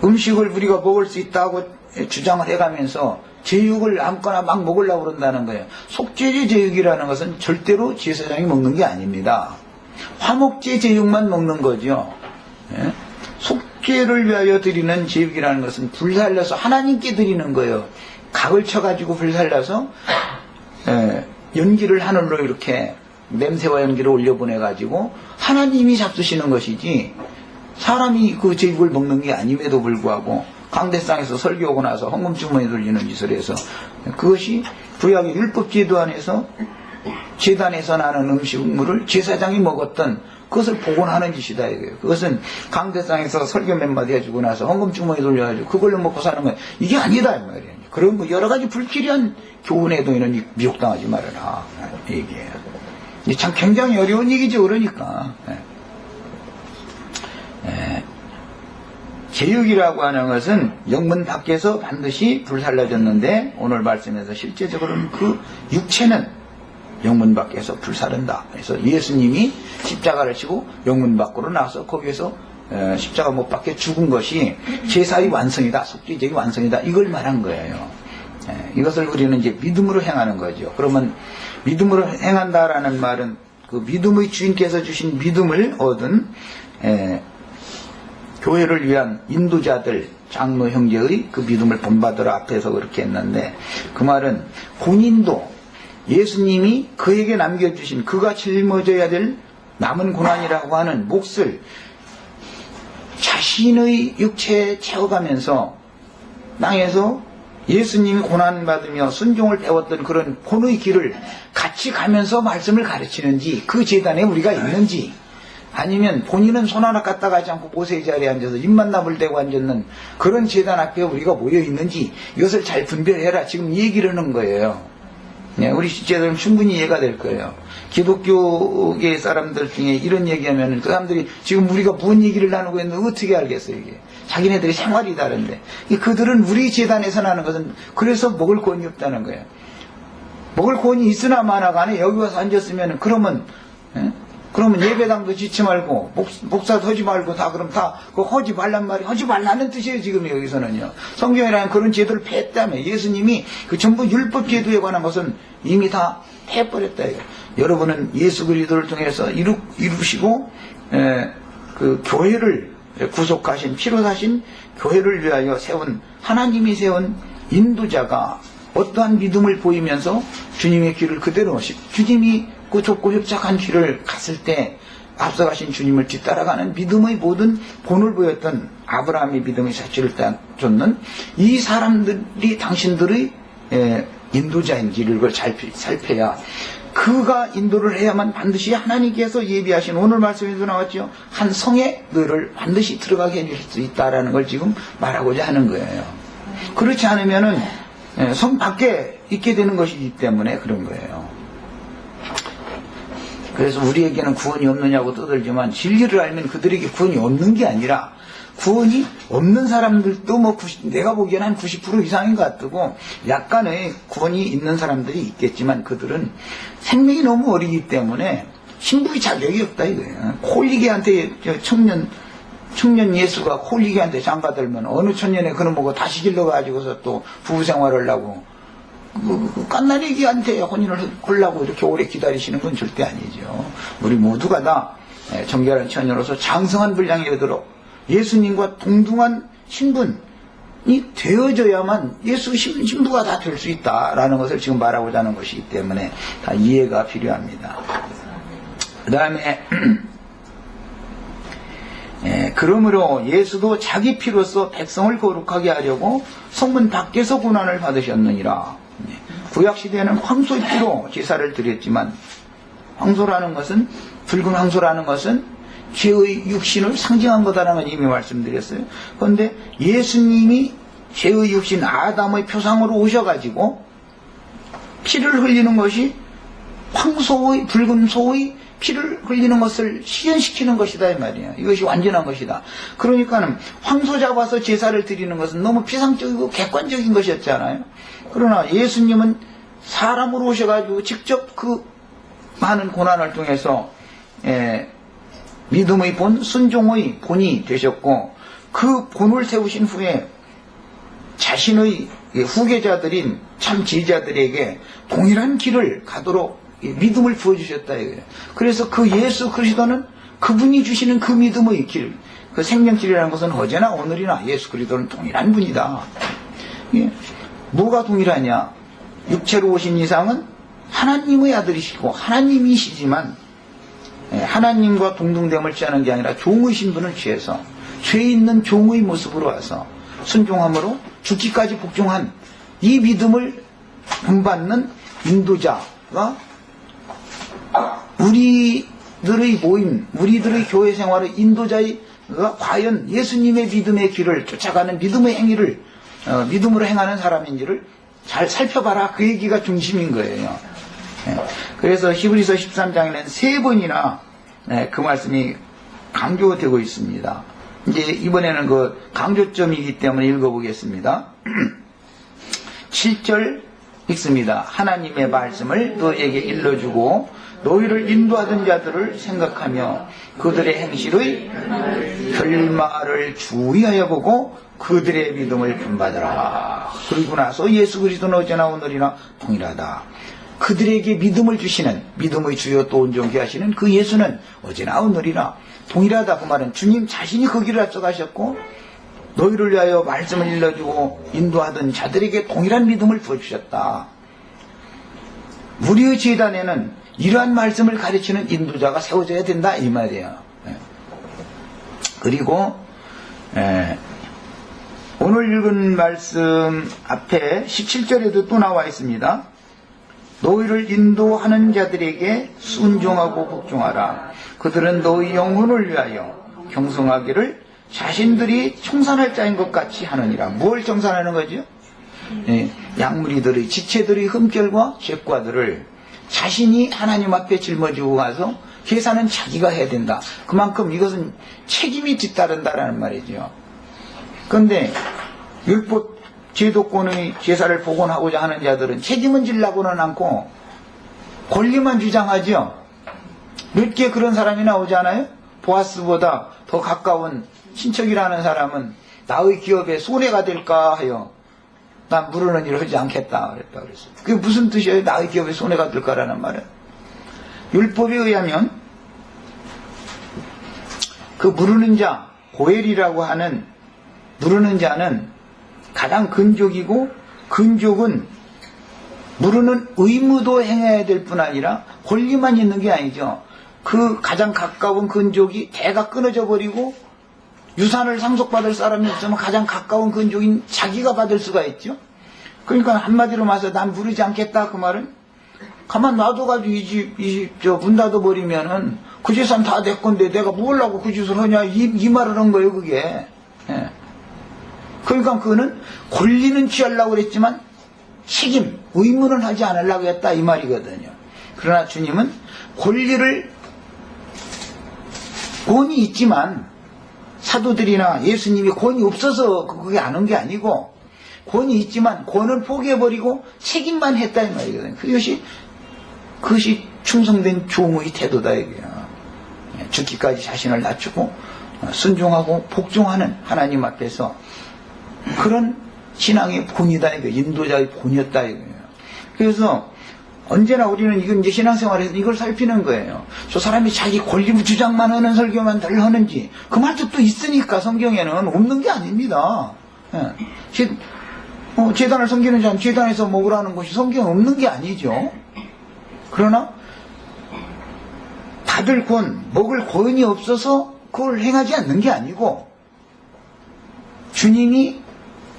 S1: 음식을 우리가 먹을 수 있다고 주장을 해가면서 제육을 아무거나 막 먹으려고 그런다는 거예요. 속죄제 제육이라는 것은 절대로 제사장이 먹는 게 아닙니다. 화목제 제육만 먹는 거죠. 예? 속죄를 위하여 드리는 제육이라는 것은 불살려서 하나님께 드리는 거예요. 각을 쳐가지고 불살려서 연기를 하늘로 이렇게 냄새와 연기를 올려보내가지고 하나님이 잡수시는 것이지, 사람이 그 제육을 먹는 게 아님에도 불구하고 강대상에서 설교하고 나서 헌금 주머니 돌리는 짓을 해서, 그것이 구약의 율법 제도 안에서 제단에서 나는 음식물을 제사장이 먹었던 그것을 복원하는 짓이다 이거예요. 그것은 강대상에서 설교 몇 마디 해주고 나서 헌금 주머니 돌려가지고 그걸로 먹고 사는 거예요. 이게 아니다 이 말이에요. 그런 거 여러 가지 불필요한 교훈에도 이는 미혹당하지 말아라 얘기예요. 이게 참 굉장히 어려운 얘기죠. 그러니까 제육이라고 하는 것은 영문 밖에서 반드시 불살라졌는데, 오늘 말씀에서 실제적으로는 그 육체는 영문 밖에서 불사른다. 그래서 예수님이 십자가를 치고 영문 밖으로 나와서 거기에서 십자가 못 박혀 죽은 것이 제사의 완성이다, 속죄제의 완성이다, 이걸 말한 거예요. 이것을 우리는 이제 믿음으로 행하는 거죠. 그러면 믿음으로 행한다라는 말은 그 믿음의 주인께서 주신 믿음을 얻은 교회를 위한 인도자들, 장로 형제의 그 믿음을 본받으라 앞에서 그렇게 했는데, 그 말은 본인도 예수님이 그에게 남겨주신 그가 짊어져야 될 남은 고난이라고 하는 몫을 자신의 육체에 채워가면서 땅에서 예수님이 고난받으며 순종을 배웠던 그런 본의 길을 같이 가면서 말씀을 가르치는지, 그 제단에 우리가 있는지, 아니면 본인은 손 하나 갖다 가지 않고 보세의 자리에 앉아서 입만 나불대고 앉았는 그런 제단 앞에 우리가 모여 있는지, 이것을 잘 분별해라, 지금 얘기를 하는 거예요. 우리 시체들은 충분히 이해가 될 거예요. 기독교계 사람들 중에 이런 얘기하면 그 사람들이 지금 우리가 무슨 얘기를 나누고 있는데 어떻게 알겠어요 이게. 자기네들의 생활이 다른데, 그들은 우리 제단에서 나는 것은 그래서 먹을 권이 없다는 거예요. 먹을 권이 있으나 마나 간에 여기 와서 앉았으면 그러면 예배당도 짓지 말고 목사도 하지 말고 다 그럼 다 그거 하지 말란 말이, 하지 말라는 뜻이에요 지금 여기서는요. 성경이라는 그런 제도를 폐했다며. 예수님이 그 전부 율법 제도에 관한 것은 이미 다 폐해버렸다 이거. 여러분은 예수 그리스도를 통해서 이루시고 그 교회를 구속하신, 피로 사신 교회를 위하여 세운, 하나님이 세운 인도자가 어떠한 믿음을 보이면서 주님의 길을 그대로, 주님이 그 좁고 협착한 길을 갔을 때 앞서가신 주님을 뒤따라가는 믿음의 모든 본을 보였던 아브라함의 믿음의 사치를 쫓는 이 사람들이 당신들의 인도자인 길을 그걸 잘 살펴야, 그가 인도를 해야만 반드시 하나님께서 예비하신, 오늘 말씀에도 나왔죠, 한 성에 너를 반드시 들어가게 해줄 수 있다라는 걸 지금 말하고자 하는 거예요. 그렇지 않으면은 성 밖에 있게 되는 것이기 때문에 그런 거예요. 그래서 우리에게는 구원이 없느냐고 떠들지만, 진리를 알면 그들에게 구원이 없는 게 아니라, 구원이 없는 사람들도 내가 보기에는 한 90% 이상인 것 같고, 약간의 구원이 있는 사람들이 있겠지만 그들은 생명이 너무 어리기 때문에 신부의 자격이 없다 이거예요. 홀리게한테 청년 예수가 홀리게한테 장가들면 어느 천년에 그놈 보고 다시 길러가지고서 또 부부생활을 하고 깐나리기한테 혼인을 하려고 이렇게 오래 기다리시는 건 절대 아니죠. 우리 모두가 다 정결한 처녀로서 장성한 분량이 되도록 예수님과 동등한 신분이 되어져야만 예수 신부가 다 될 수 있다라는 것을 지금 말하고자 하는 것이기 때문에 다 이해가 필요합니다. 그 다음에 그러므로 예수도 자기 피로써 백성을 거룩하게 하려고 성문 밖에서 고난을 받으셨느니라. 구약시대에는 황소의 피로 제사를 드렸지만, 황소라는 것은, 붉은 황소라는 것은 죄의 육신을 상징한 거다라는 걸 이미 말씀드렸어요. 그런데 예수님이 죄의 육신 아담의 표상으로 오셔가지고 피를 흘리는 것이 황소의 붉은 소의 피를 흘리는 것을 실현시키는 것이다 이 말이에요. 이것이 완전한 것이다. 그러니까는 황소 잡아서 제사를 드리는 것은 너무 피상적이고 객관적인 것이었잖아요. 그러나 예수님은 사람으로 오셔가지고 직접 그 많은 고난을 통해서 믿음의 본, 순종의 본이 되셨고, 그 본을 세우신 후에 자신의 후계자들인 참 제자들에게 동일한 길을 가도록 믿음을 부어주셨다 이거예요. 그래서 그 예수 그리스도는 그분이 주시는 그 믿음의 길, 그 생명길이라는 것은 어제나 오늘이나 예수 그리스도는 동일한 분이다. 뭐가 동일하냐? 육체로 오신 이상은 하나님의 아들이시고 하나님이시지만 하나님과 동등됨을 취하는 게 아니라 종의 신분을 취해서 죄 있는 종의 모습으로 와서 순종함으로 죽기까지 복종한 이 믿음을 본받는 인도자가 우리들의 모임, 우리들의 교회 생활의 인도자가 과연 예수님의 믿음의 길을 쫓아가는 믿음의 행위를 믿음으로 행하는 사람인지를 잘 살펴봐라. 그 얘기가 중심인 거예요. 그래서 히브리서 13장에는 3번이나 그 말씀이 강조되고 있습니다. 이제 이번에는 그 강조점이기 때문에 읽어보겠습니다. 7절 읽습니다. 하나님의 말씀을 너에게 일러주고 너희를 인도하던 자들을 생각하며 그들의 행실의 결말을 주의하여 보고 그들의 믿음을 본받아라. 그리고 나서 예수 그리스도는 어제나 오늘이나 동일하다. 그들에게 믿음을 주시는, 믿음의 주요 또 온전케 하시는 그 예수는 어제나 오늘이나 동일하다. 그 말은 주님 자신이 그 길을 앞서가셨고 너희를 위하여 말씀을 일러주고 인도하던 자들에게 동일한 믿음을 부어주셨다. 우리의 제단에는 이러한 말씀을 가르치는 인도자가 세워져야 된다 이 말이에요. 그리고 오늘 읽은 말씀 앞에 17절에도 또 나와 있습니다. 너희를 인도하는 자들에게 순종하고 복종하라. 그들은 너희 영혼을 위하여 경성하기를 자신들이 청산할 자인 것 같이 하느니라. 뭘 청산하는 거죠? 양무리들의 지체들의 흠결과 죄과들을 자신이 하나님 앞에 짊어지고 가서 계산은 자기가 해야 된다. 그만큼 이것은 책임이 뒤따른다라는 말이죠. 그런데 율법 제도권의 제사를 복원하고자 하는 자들은 책임은 지려고는 않고 권리만 주장하죠. 몇 개 그런 사람이 나오지 않아요? 보아스보다 더 가까운 친척이라는 사람은 나의 기업에 손해가 될까 하여 난 무르는 일을 하지 않겠다 그랬어요. 그게 무슨 뜻이에요? 나의 기업에 손해가 될까라는 말은. 율법에 의하면 그 무르는 자, 고엘이라고 하는 무르는 자는 가장 근족이고, 근족은 무르는 의무도 행해야 될 뿐 아니라 권리만 있는 게 아니죠. 그 가장 가까운 근족이 대가 끊어져 버리고 유산을 상속받을 사람이 없으면 가장 가까운 근족인 자기가 받을 수가 있죠. 그러니까 한마디로 말해서 난 무르지 않겠다 그 말은 가만 놔둬가지고 이 집 문 닫아버리면은 그 재산 다 내 건데 내가 뭘 하고 그 짓을 하냐 이 말을 한 거예요 그게. 그러니까 그거는 권리는 취하려고 그랬지만 책임, 의무는 하지 않으려고 했다 이 말이거든요. 그러나 주님은 권이 있지만 사도들이나 예수님이 권이 없어서 그게 안 한 게 아니고 권이 있지만 권을 포기해버리고 책임만 했다 이 말이거든요. 그것이 충성된 종의 태도다 이거예요. 죽기까지 자신을 낮추고 순종하고 복종하는 하나님 앞에서 그런 신앙의 본이다 이거예요. 인도자의 본이었다 이거예요. 그래서 언제나 우리는 이건 이제 신앙생활에서 이걸 살피는 거예요. 저 사람이 자기 권리 주장만 하는 설교만 늘 하는지 그 말도 또 있으니까 성경에는 없는 게 아닙니다. 제단을 섬기는 자는 제단에서 먹으라는 것이 성경에 없는 게 아니죠. 그러나 받을 먹을 권이 없어서 그걸 행하지 않는 게 아니고 주님이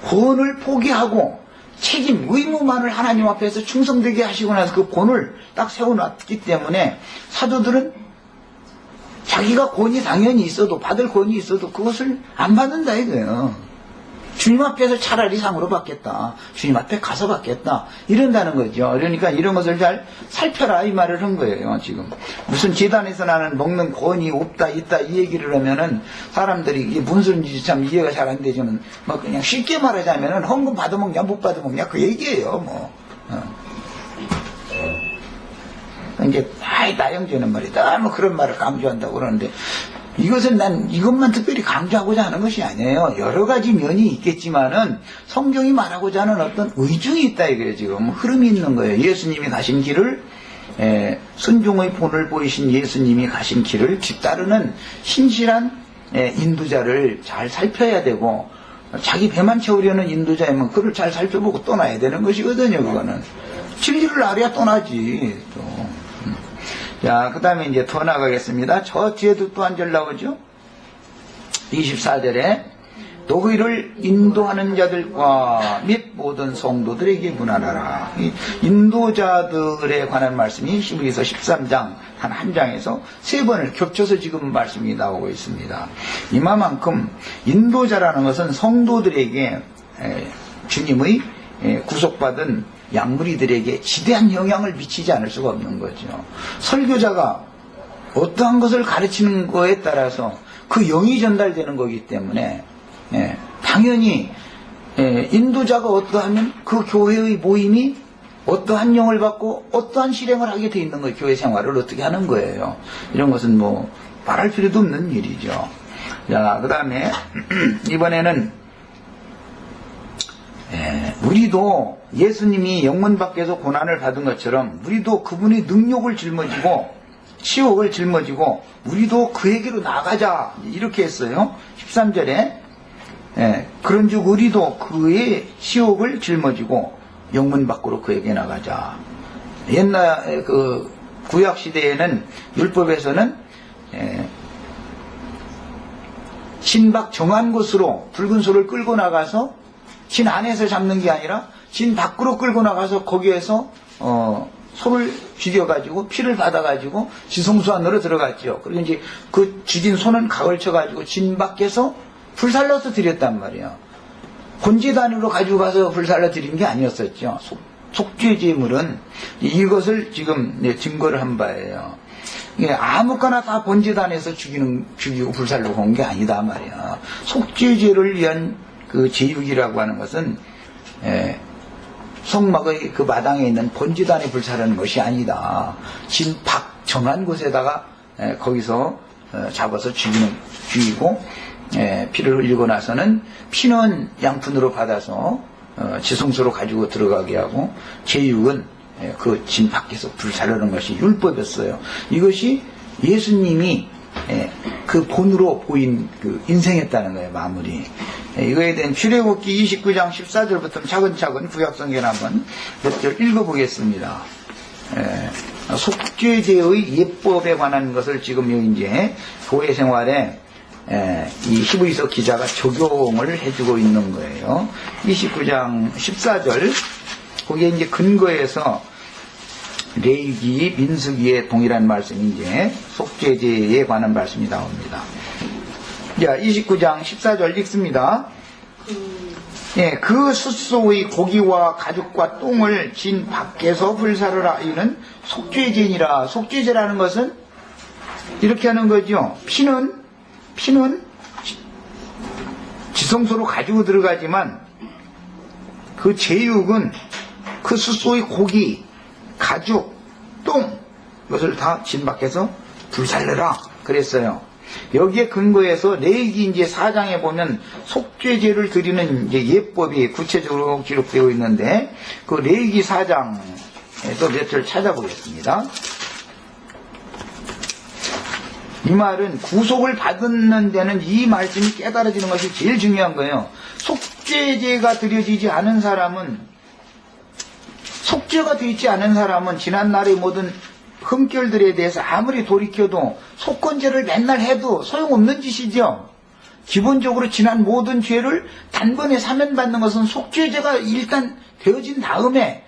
S1: 권을 포기하고 책임, 의무만을 하나님 앞에서 충성되게 하시고 나서 그 본을 딱 세워놨기 때문에 사도들은 자기가 권위 당연히 있어도, 받을 권위 있어도 그것을 안 받는다 이거예요. 주님 앞에서 차라리 상으로 받겠다. 주님 앞에 가서 받겠다. 이런다는 거죠. 그러니까 이런 것을 잘 살펴라 이 말을 한 거예요. 지금 무슨 재단에서 나는 먹는 권위 없다 있다 이 얘기를 하면은 사람들이 이게 무슨 소리인지 참 이해가 잘 안 되지만 뭐 그냥 쉽게 말하자면은 헌금 받아먹냐 못 받아먹냐 그 얘기예요. 뭐 이제 나영제는 말이다 뭐 그런 말을 강조한다고 그러는데, 이것은 난 이것만 특별히 강조하고자 하는 것이 아니에요. 여러 가지 면이 있겠지만은 성경이 말하고자 하는 어떤 의중이 있다 이거예요. 지금 흐름이 있는 거예요. 예수님이 가신 길을, 순종의 본을 보이신 예수님이 가신 길을 뒤따르는 신실한 인도자를 잘 살펴야 되고, 자기 배만 채우려는 인도자이면 그를 잘 살펴보고 떠나야 되는 것이거든요. 그거는 진리를 알아야 떠나지. 또. 자, 그 다음에 이제 더 나가겠습니다. 저 뒤에도 또 한 절 나오죠. 24절에 너희를 인도하는 자들과 및 모든 성도들에게 문안하라. 인도자들에 관한 말씀이 히브리서 13장 한 장에서 3번을 겹쳐서 지금 말씀이 나오고 있습니다. 이만큼 인도자라는 것은 성도들에게 주님의 구속받은 양무리들에게 지대한 영향을 미치지 않을 수가 없는 거죠. 설교자가 어떠한 것을 가르치는 거에 따라서 그 영이 전달되는 거기 때문에 당연히 인도자가 어떠하면 그 교회의 모임이 어떠한 영을 받고 어떠한 실행을 하게 돼 있는 거예요. 교회 생활을 어떻게 하는 거예요. 이런 것은 뭐 말할 필요도 없는 일이죠. 자, 그 다음에 이번에는 우리도 예수님이 영문 밖에서 고난을 받은 것처럼 우리도 그분의 능력을 짊어지고 치욕을 짊어지고 우리도 그에게로 나가자 이렇게 했어요. 13절에 그런즉 우리도 그의 치욕을 짊어지고 영문 밖으로 그에게 나가자. 옛날 그 구약 시대에는 율법에서는 진 밖 정한 곳으로 붉은 소를 끌고 나가서 진 안에서 잡는 게 아니라 진 밖으로 끌고 나가서 거기에서 소를 죽여가지고 피를 받아가지고 지성소 안으로 들어갔죠. 그리고 이제 그 죽인 소는 각을 쳐가지고 진 밖에서 불살라서 드렸단 말이에요. 본제단으로 가지고 가서 불살라 드린 게 아니었었죠. 속죄 제물은 이것을 지금 증거를 한 바예요. 아무거나 다 본제단에서 죽이고 불살라고 온 게 아니다 말이야. 속죄제를 위한 그 제육이라고 하는 것은 성막의 그 마당에 있는 본제단에 불사르는 것이 아니다. 진 밖 정한 곳에다가 거기서 잡아서 죽이고 피를 흘리고 나서는 피는 양푼으로 받아서 지성소로 가지고 들어가게 하고 제육은 그 진 밖에서 불사르는 것이 율법이었어요. 이것이 예수님이 그 본으로 보인 그 인생했다는 거예요. 마무리. 이거에 대한 출애굽기 29장 14절부터 차근차근 구약성경 한번 몇 절 읽어보겠습니다. 속죄제의 예법에 관한 것을 지금 이제 교회 생활에 이 히브리서 기자가 적용을 해주고 있는 거예요. 29장 14절 거기에 이제 근거해서 레위기, 민수기의 동일한 말씀이 이제 속죄제에 관한 말씀이 나옵니다. 자, 29장 14절 읽습니다. 그 숫소의 고기와 가죽과 똥을 진 밖에서 불사르라. 이는 속죄제니라. 속죄제라는 것은 이렇게 하는 거죠. 피는 지성소로 가지고 들어가지만 그 제육은 그 숫소의 고기, 가죽, 똥 이것을 다 진 밖에서 불살르라 그랬어요. 여기에 근거해서 레위기 이제 4장에 보면 속죄제를 드리는 이제 예법이 구체적으로 기록되어 있는데 그 레위기 4장에서 몇 절 찾아보겠습니다. 이 말은 구속을 받는 데는 이 말씀이 깨달아지는 것이 제일 중요한 거예요. 속죄제가 드려지지 않은 사람은, 속죄가 되어 있지 않은 사람은 지난날의 모든 흠결들에 대해서 아무리 돌이켜도 속건제를 맨날 해도 소용없는 짓이죠. 기본적으로 지난 모든 죄를 단번에 사면받는 것은 속죄제가 일단 되어진 다음에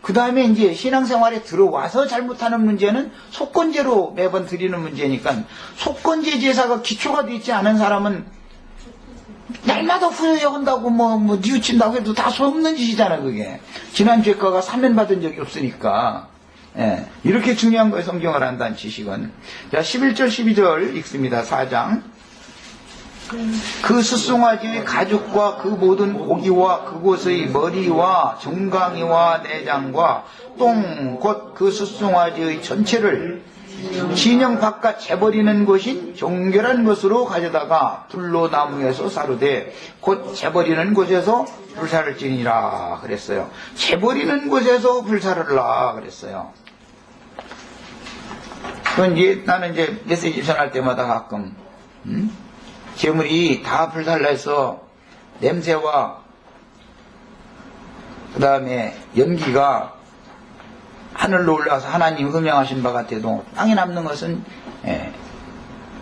S1: 그 다음에 이제 신앙생활에 들어와서 잘못하는 문제는 속건제로 매번 드리는 문제니까, 속건제 제사가 기초가 되어 있지 않은 사람은 날마다 후회한다고 뉘우친다고 해도 다 소용없는 짓이잖아, 그게. 지난 죄가가 사면받은 적이 없으니까. 예, 이렇게 중요한 거예요, 성경을 한다는 지식은. 자, 11절 12절 읽습니다. 4장. 그 숫송아지의 가죽과 그 모든 고기와 그곳의 머리와 정강이와 내장과 똥 곧 그 숫송아지의 전체를 진영 바깥 재버리는 것이 정결한 것으로 가져다가 불로 나무에서 사르되 곧 재버리는 곳에서 불사를지니라 그랬어요. 재버리는 곳에서 불사르라 그랬어요. 그건 이제 나는 이제 메시지 전할 때마다 가끔 재물이 다 불살라 해서 냄새와 그 다음에 연기가 하늘로 올라가서 하나님 음명하신 바 같아도 땅에 남는 것은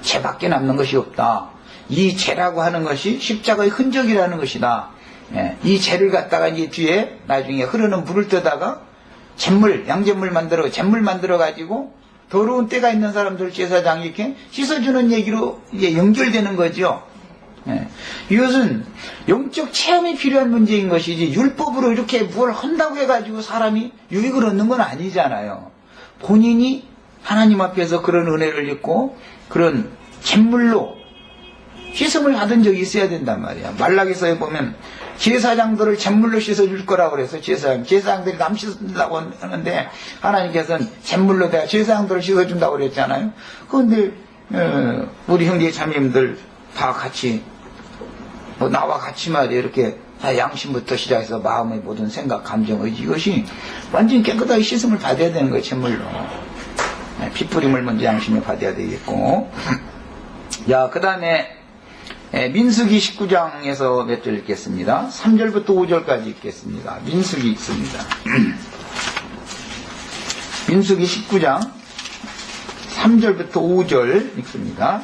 S1: 죄밖에 남는 것이 없다. 이 죄라고 하는 것이 십자가의 흔적이라는 것이다. 이 죄를 갖다가 이제 뒤에 나중에 흐르는 물을 떠다가 양잿물 만들어 가지고 더러운 때가 있는 사람들 제사장이 이렇게 씻어주는 얘기로 이제 연결되는 거죠. 이것은 영적 체험이 필요한 문제인 것이지 율법으로 이렇게 뭘 한다고 해가지고 사람이 유익을 얻는 건 아니잖아요. 본인이 하나님 앞에서 그런 은혜를 입고 그런 잿물로 씻음을 받은 적이 있어야 된단 말이야. 말라기서에 보면 제사장들을 잿물로 씻어줄 거라고 그래서 제사장들이 남 씻는다고 하는데 하나님께서는 잿물로 내가 제사장들을 씻어준다고 그랬잖아요. 그런데 우리 형제 자매님들 다 같이 나와 같이 말이야 이렇게 양심부터 시작해서 마음의 모든 생각, 감정, 의지 이것이 완전히 깨끗하게 씻음을 받아야 되는 거예요. 잿물로 핏부림을 먼저 양심에 받아야 되겠고. 야, 그 다음에 민수기 19장에서 몇 절 읽겠습니다. 3절부터 5절까지 읽겠습니다. 민수기 읽습니다. 민수기 19장 3절부터 5절 읽습니다.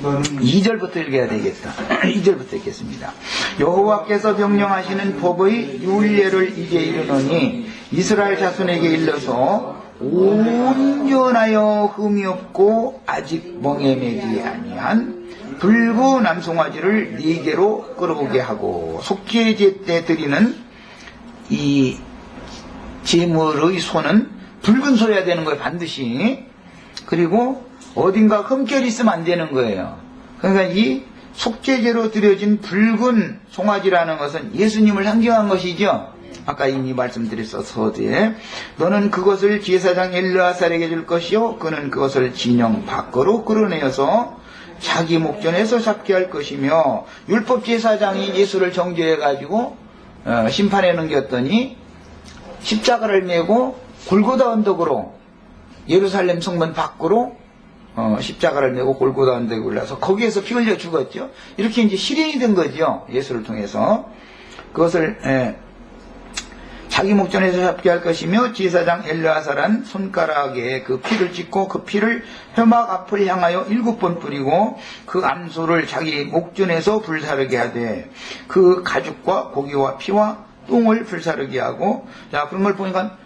S1: 2절부터 읽어야 되겠다. 2절부터 읽겠습니다. 여호와께서 명령하시는 법의 율례를 이제 이르노니 이스라엘 자손에게 일러서 온전하여 흠이 없고 아직 멍에 매지 아니한 붉은 암송아지를 4개로 끌어오게 하고 속죄제 때 드리는 이 제물의 소는 붉은 소여야 되는 거예요, 반드시. 그리고 어딘가 흠결이 있으면 안 되는 거예요. 그러니까 이 속죄제로 드려진 붉은 송아지라는 것은 예수님을 상징한 것이죠. 아까 이미 말씀드렸었어에 너는 그것을 제사장 엘르아살에게 줄 것이요 그는 그것을 진영 밖으로 끌어내어서 자기 목전에서 잡게 할 것이며 율법 제사장이 예수를 정죄해 가지고 심판해 넘겼더니 십자가를 메고 골고다 언덕으로 예루살렘 성문 밖으로 십자가를 메고 골고다 언덕에 올라서 거기에서 피 흘려 죽었죠. 이렇게 이제 실행이 된 거죠. 예수를 통해서. 그것을 자기 목전에서 잡게 할 것이며 제사장 엘르아살은 손가락에 그 피를 찍고 그 피를 회막 앞을 향하여 7번 뿌리고 그 암소를 자기 목전에서 불사르게 하되 그 가죽과 고기와 피와 똥을 불사르게 하고. 자, 그런 걸 보니까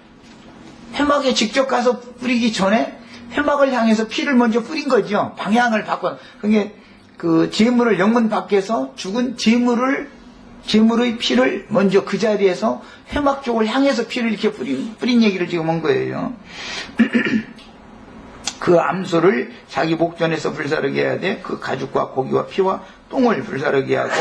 S1: 회막에 직접 가서 뿌리기 전에 회막을 향해서 피를 먼저 뿌린 거죠. 방향을 바꿔. 그게 그 제물을 영문 밖에서 죽은 제물의 피를 먼저 그 자리에서 회막 쪽을 향해서 피를 이렇게 뿌린 얘기를 지금 한 거예요. 그 암소를 자기 목전에서 불사르게 해야 돼. 그 가죽과 고기와 피와 똥을 불사르게 하고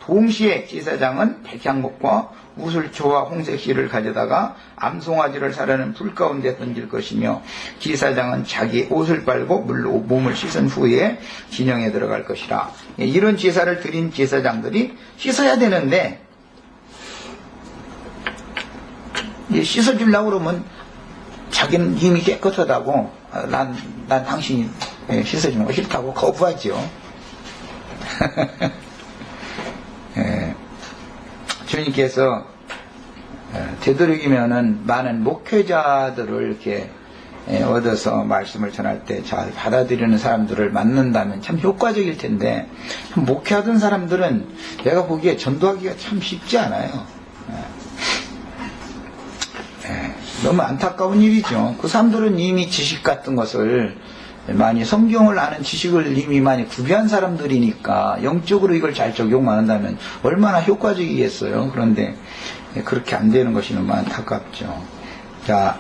S1: 동시에 제사장은 백향목과 우슬초와 홍색실을 가져다가 암송아지를 사르는 불 가운데 던질 것이며 제사장은 자기 옷을 빨고 물로 몸을 씻은 후에 진영에 들어갈 것이라. 이런 제사를 드린 제사장들이 씻어야 되는데 씻어주려고 그러면 자기는 이미 깨끗하다고 난 당신이 씻어주는 거 싫다고 거부하죠. 주님께서 되도록이면은 많은 목회자들을 이렇게 얻어서 말씀을 전할 때 잘 받아들이는 사람들을 만난다면 참 효과적일 텐데 목회하던 사람들은 내가 보기에 전도하기가 참 쉽지 않아요. 너무 안타까운 일이죠. 그 사람들은 이미 지식 같은 것을 많이 성경을 아는 지식을 이미 많이 구비한 사람들이니까 영적으로 이걸 잘 적용만 한다면 얼마나 효과적이겠어요. 그런데 그렇게 안 되는 것이 너무 안타깝죠. 자,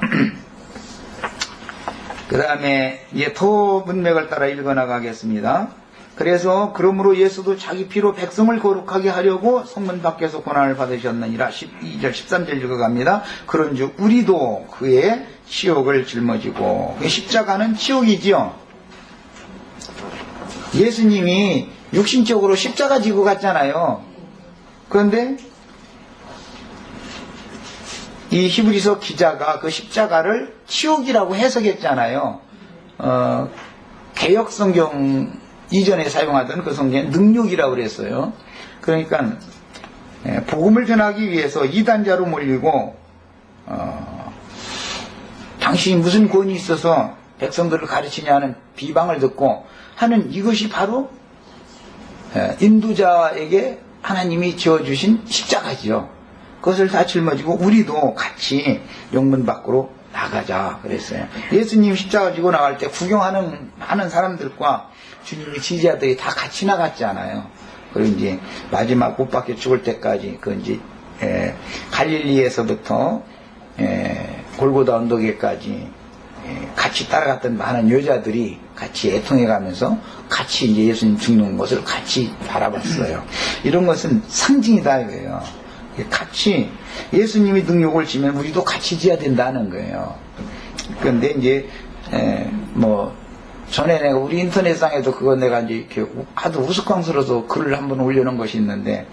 S1: 그 다음에 이제 더 문맥을 따라 읽어나가겠습니다. 그래서 그러므로 예수도 자기 피로 백성을 거룩하게 하려고 성문 밖에서 고난을 받으셨느니라. 12절 13절 읽어갑니다. 그런즉 우리도 그의 치욕을 짊어지고, 십자가는 치욕이지요. 예수님이 육신적으로 십자가 지고 갔잖아요. 그런데 이 히브리서 기자가 그 십자가를 치욕이라고 해석했잖아요. 개역 성경 이전에 사용하던 그 성경에 능욕이라고 그랬어요. 그러니까 복음을 전하기 위해서 이단자로 몰리고 당신이 무슨 권위 있어서 백성들을 가르치냐는 비방을 듣고 하는 이것이 바로 인도자에게 하나님이 지어주신 십자가죠. 그것을 다 짊어지고 우리도 같이 영문 밖으로 나가자 그랬어요. 예수님 십자가 지고 나갈 때 구경하는 많은 사람들과 주님의 지지자들이 다 같이 나갔잖아요. 그리고 이제 마지막 못 박혀 죽을 때까지 그 이제 갈릴리에서부터 골고다 언덕에까지 같이 따라갔던 많은 여자들이 같이 애통해가면서 같이 이제 예수님 죽는 것을 같이 바라봤어요. 이런 것은 상징이다 이거예요. 같이 예수님이 능욕을 지면 우리도 같이 지어야 된다는 거예요. 그런데 이제 뭐 전에 내가 우리 인터넷상에도 그거 내가 이제 이렇게 하도 우스꽝스러워서 글을 한번 올려놓은 것이 있는데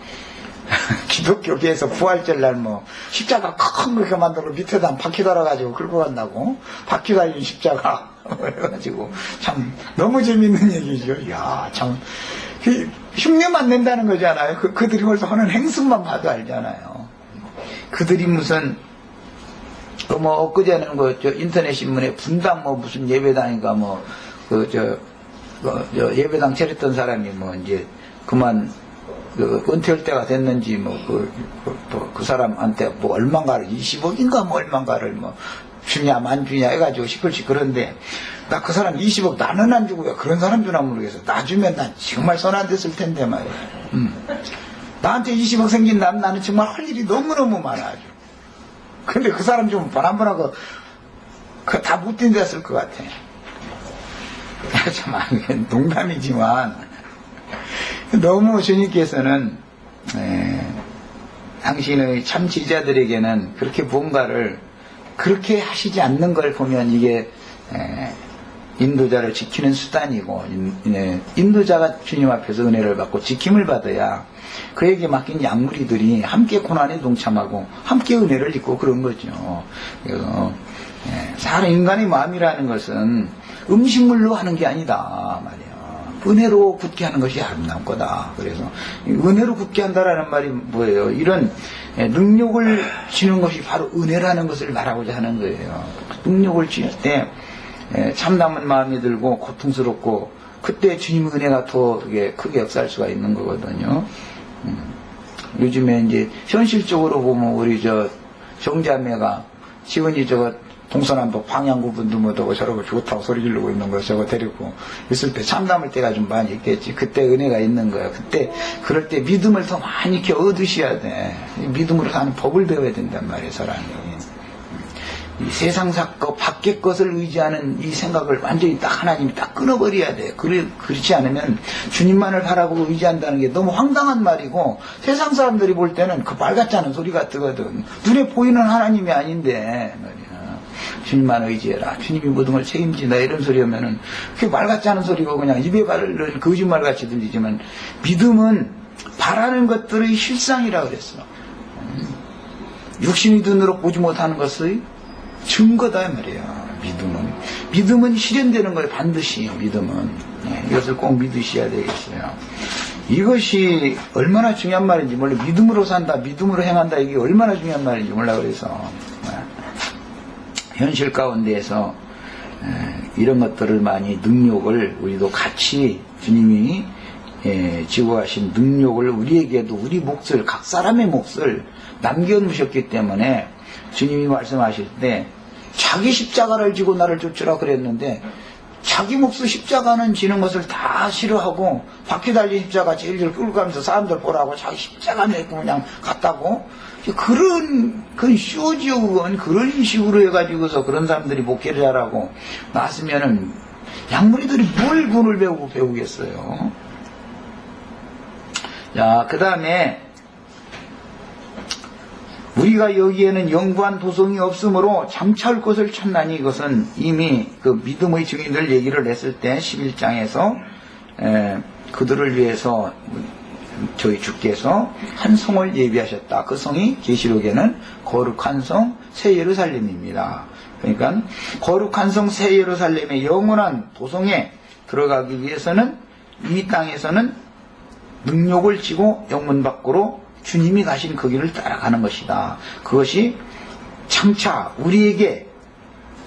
S1: 기독교계에서 부활절날 뭐 십자가 큰 그렇게 만들고 밑에다 바퀴 달아가지고 끌고 간다고 바퀴 달린 십자가 그래가지고 참 너무 재밌는 얘기죠. 야 참 흉내만 낸다는 거잖아요. 그들이 벌써 하는 행습만 봐도 알잖아요. 그들이 무슨 뭐 엊그제는 저 인터넷 신문에 분당 뭐 무슨 예배당인가 뭐 예배당 차렸던 사람이 뭐 이제 그만 은퇴할 때가 됐는지 그 사람한테 뭐 얼마인가를 20억인가 뭐 얼마인가를 뭐 주냐 만 주냐 해가지고 시끌시 그런데 나 그 사람 20억 나는 안 주고요. 그런 사람 주나 모르겠어. 나 주면 난 정말 손 안 댔을 텐데 말이야. 나한테 20억 생긴다면 나는 정말 할 일이 너무너무 많아요. 근데 그 사람 좀 바람바라고 다 못 뛴댔을 것 같아. 참 농담이지만 너무 주님께서는 당신의 참 지지자들에게는 그렇게 뭔가를 그렇게 하시지 않는 걸 보면 이게 인도자를 지키는 수단이고 인도자가 주님 앞에서 은혜를 받고 지킴을 받아야 그에게 맡긴 양무리들이 함께 고난에 동참하고 함께 은혜를 입고 그런 거죠. 그래서 사람 인간의 마음이라는 것은 음식물로 하는 게 아니다 말이야. 은혜로 굳게 하는 것이 아름다운 거다. 그래서 은혜로 굳게 한다라는 말이 뭐예요? 이런 능력을 주는 것이 바로 은혜라는 것을 말하고자 하는 거예요. 능력을 주실 때 참담한 마음이 들고 고통스럽고 그때 주님의 은혜가 더 크게 역사할 수가 있는 거거든요. 요즘에 이제 현실적으로 보면 우리 정자매가 지원이 동서남북 방향구분도 못하고 저러고 좋다고 소리 지르고 있는 거 저거 데리고 있을 때 참담할 때가 좀 많이 있겠지. 그때 은혜가 있는 거야. 그럴 때 믿음을 더 많이 이렇게 얻으셔야 돼. 믿음으로 사는 법을 배워야 된단 말이에요, 사람이. 이 세상 사건 밖의 것을 의지하는 이 생각을 완전히 딱 하나님이 딱 끊어버려야 돼. 그렇지 않으면 주님만을 바라보고 의지한다는 게 너무 황당한 말이고 세상 사람들이 볼 때는 그 말 같지 않은 소리 같거든. 눈에 보이는 하나님이 아닌데 말이야. 주님만 의지해라. 주님이 모든 걸 책임진다. 이런 소리 하면은 그게 말 같지 않은 소리고 그냥 입에 바르는 거짓말 같이 들리지만 믿음은 바라는 것들의 실상이라 그랬어. 육신의 눈으로 보지 못하는 것의 증거다 말이야. 믿음은 실현되는 거예요. 반드시 믿음은. 이것을 꼭 믿으셔야 되겠어요. 이것이 얼마나 중요한 말인지 몰라. 믿음으로 산다, 믿음으로 행한다. 이게 얼마나 중요한 말인지 몰라. 그래서 현실 가운데에서 이런 것들을 많이 능력을 우리도 같이 주님이 지고 가신 능력을 우리에게도 우리 몫을 각 사람의 몫을 남겨놓으셨기 때문에 주님이 말씀하실 때 자기 십자가를 지고 나를 쫓으라 그랬는데 자기 몫의 십자가는 지는 것을 다 싫어하고 바퀴 달린 십자가 제일 끌고 가면서 사람들 보라고 자기 십자가 내고 그냥 갔다고. 그건 쇼지요. 그건 그런 식으로 해가지고서 그런 사람들이 목회를 잘하고 나서면은 양무리들이 뭘 군을 배우겠어요. 자, 그 다음에 우리가 여기에는 영구한 도성이 없으므로 장차올 것을 찾나니, 이것은 이미 그 믿음의 증인들 얘기를 했을 때 11장에서 그들을 위해서 저희 주께서 한 성을 예비하셨다. 그 성이 계시록에는 거룩한 성 새 예루살렘입니다. 그러니까 거룩한 성 새 예루살렘의 영원한 도성에 들어가기 위해서는 이 땅에서는 능력을 지고 영문 밖으로 주님이 가신 그 길을 따라가는 것이다. 그것이 장차 우리에게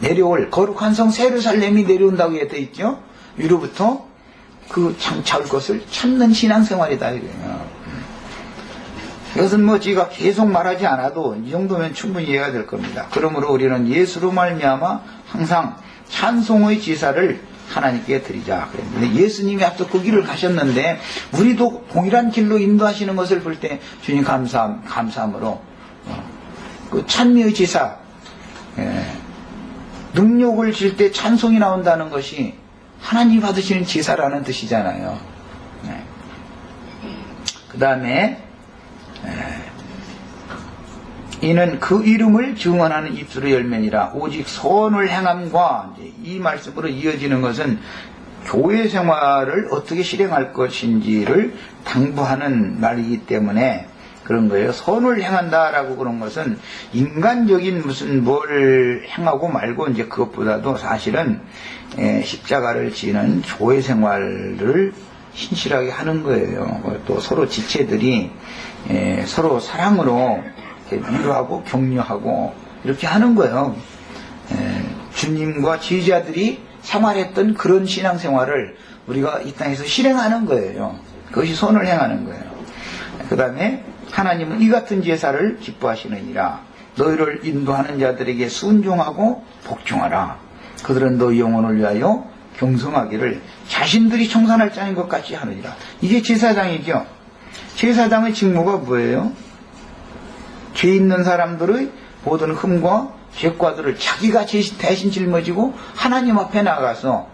S1: 내려올 거룩한 성 새 예루살렘이 내려온다고 되어 있죠. 위로부터 그 장차 올 것을 찾는 신앙생활이다 이거예요. 이것은 뭐 제가 계속 말하지 않아도 이 정도면 충분히 이해가 될 겁니다. 그러므로 우리는 예수로 말미암아 항상 찬송의 제사를 하나님께 드리자 그랬는데, 예수님이 앞서 그 길을 가셨는데 우리도 동일한 길로 인도하시는 것을 볼 때 주님 감사함으로 그 찬미의 제사, 능력을 질 때 찬송이 나온다는 것이 하나님이 받으시는 제사라는 뜻이잖아요. 그 다음에 이는 그 이름을 증언하는 입술의 열매니라. 오직 선을 행함과, 이 말씀으로 이어지는 것은 교회 생활을 어떻게 실행할 것인지를 당부하는 말이기 때문에 그런 거예요. 선을 행한다라고 그런 것은 인간적인 무슨 뭘 행하고 말고 이제 그것보다도 사실은 십자가를 지는 교회 생활을 신실하게 하는 거예요. 또 서로 지체들이 서로 사랑으로 위로하고 격려하고 이렇게 하는 거예요. 주님과 지휘자들이 생활했던 그런 신앙생활을 우리가 이 땅에서 실행하는 거예요. 그것이 선을 행하는 거예요. 그 다음에 하나님은 이 같은 제사를 기뻐하시느니라. 너희를 인도하는 자들에게 순종하고 복종하라. 그들은 너희 영혼을 위하여 경성하기를 자신들이 청산할 자인 것 같이 하느니라. 이게 제사장이죠. 제사장의 직무가 뭐예요? 죄 있는 사람들의 모든 흠과 죄과들을 자기가 대신 짊어지고 하나님 앞에 나가서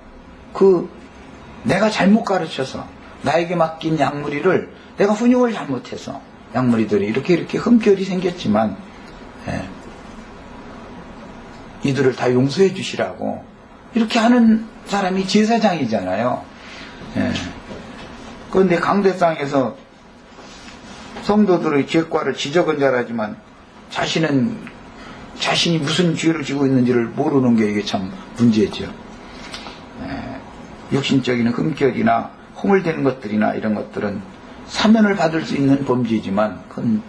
S1: 내가 잘못 가르쳐서 나에게 맡긴 양무리를 내가 훈육을 잘못해서 양무리들이 이렇게 흠결이 생겼지만 이들을 다 용서해 주시라고 이렇게 하는 사람이 제사장이잖아요. 그런데 강대상에서 성도들의 죄과를 지적은 잘하지만 자신이 무슨 죄를 지고 있는지를 모르는 게 이게 참 문제죠. 육신적인 흠결이나 허물되는 것들이나 이런 것들은 사면을 받을 수 있는 범죄지만 그건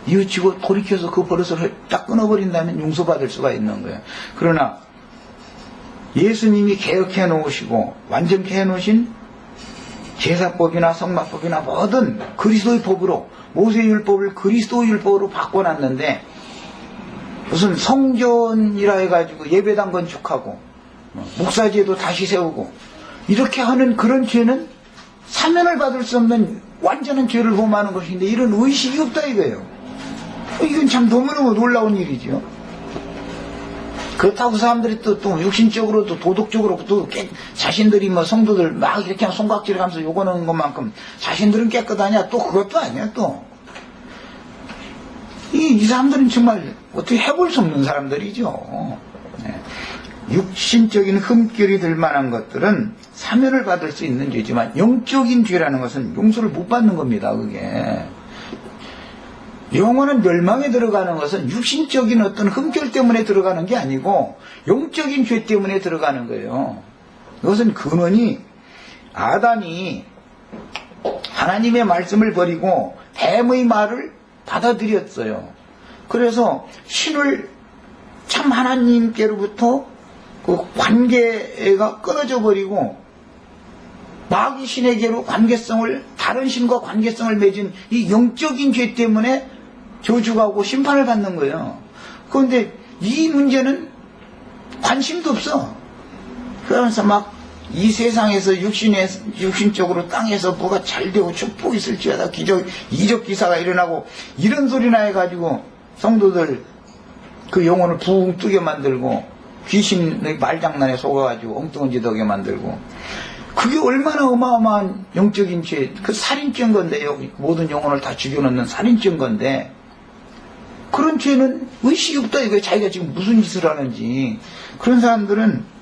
S1: 이웃치고 돌이켜서 그 버릇을 딱 끊어버린다면 용서받을 수가 있는 거예요. 그러나 예수님이 개혁해 놓으시고 완전케 해 놓으신 제사법이나 성막법이나 모든 그리스도의 법으로 모세율법을 그리스도의 율법으로 바꿔놨는데 무슨 성전이라 해가지고 예배당 건축하고 목사제도 다시 세우고 이렇게 하는 그런 죄는 사면을 받을 수 없는 완전한 죄를 범하는 것인데 이런 의식이 없다 이거예요. 이건 참 너무너무 놀라운 일이죠. 그렇다고 사람들이 또 육신적으로 또 도덕적으로 또 자신들이 뭐 성도들 막 이렇게 손각질 하면서 요구하는 것만큼 자신들은 깨끗하냐? 또 그것도 아니야 또. 이 사람들은 정말 어떻게 해볼 수 없는 사람들이죠. 육신적인 흠결이 들 만한 것들은 사면을 받을 수 있는 죄지만 영적인 죄라는 것은 용서를 못 받는 겁니다. 그게. 영원한 멸망에 들어가는 것은 육신적인 어떤 흠결 때문에 들어가는 게 아니고 영적인 죄 때문에 들어가는 거예요. 이것은 근원이 아담이 하나님의 말씀을 버리고 뱀의 말을 받아들였어요. 그래서 신을 참 하나님께로부터 그 관계가 끊어져 버리고 마귀 신에게로 다른 신과 관계성을 맺은 이 영적인 죄 때문에 저주가 오고 심판을 받는 거예요. 그런데 이 문제는 관심도 없어. 그러면서 막 이 세상에서 육신적으로 땅에서 뭐가 잘 되고 축복이 있을지어다 이적 기사가 일어나고 이런 소리나 해가지고 성도들 그 영혼을 붕 뜨게 만들고 귀신의 말장난에 속아가지고 엉뚱한 짓 하게 만들고 그게 얼마나 어마어마한 영적인 죄, 그 살인죄인 건데요. 모든 영혼을 다 죽여놓는 살인죄인 건데 그런 죄는 의식이 없다 이거예요. 자기가 지금 무슨 짓을 하는지. 그런 사람들은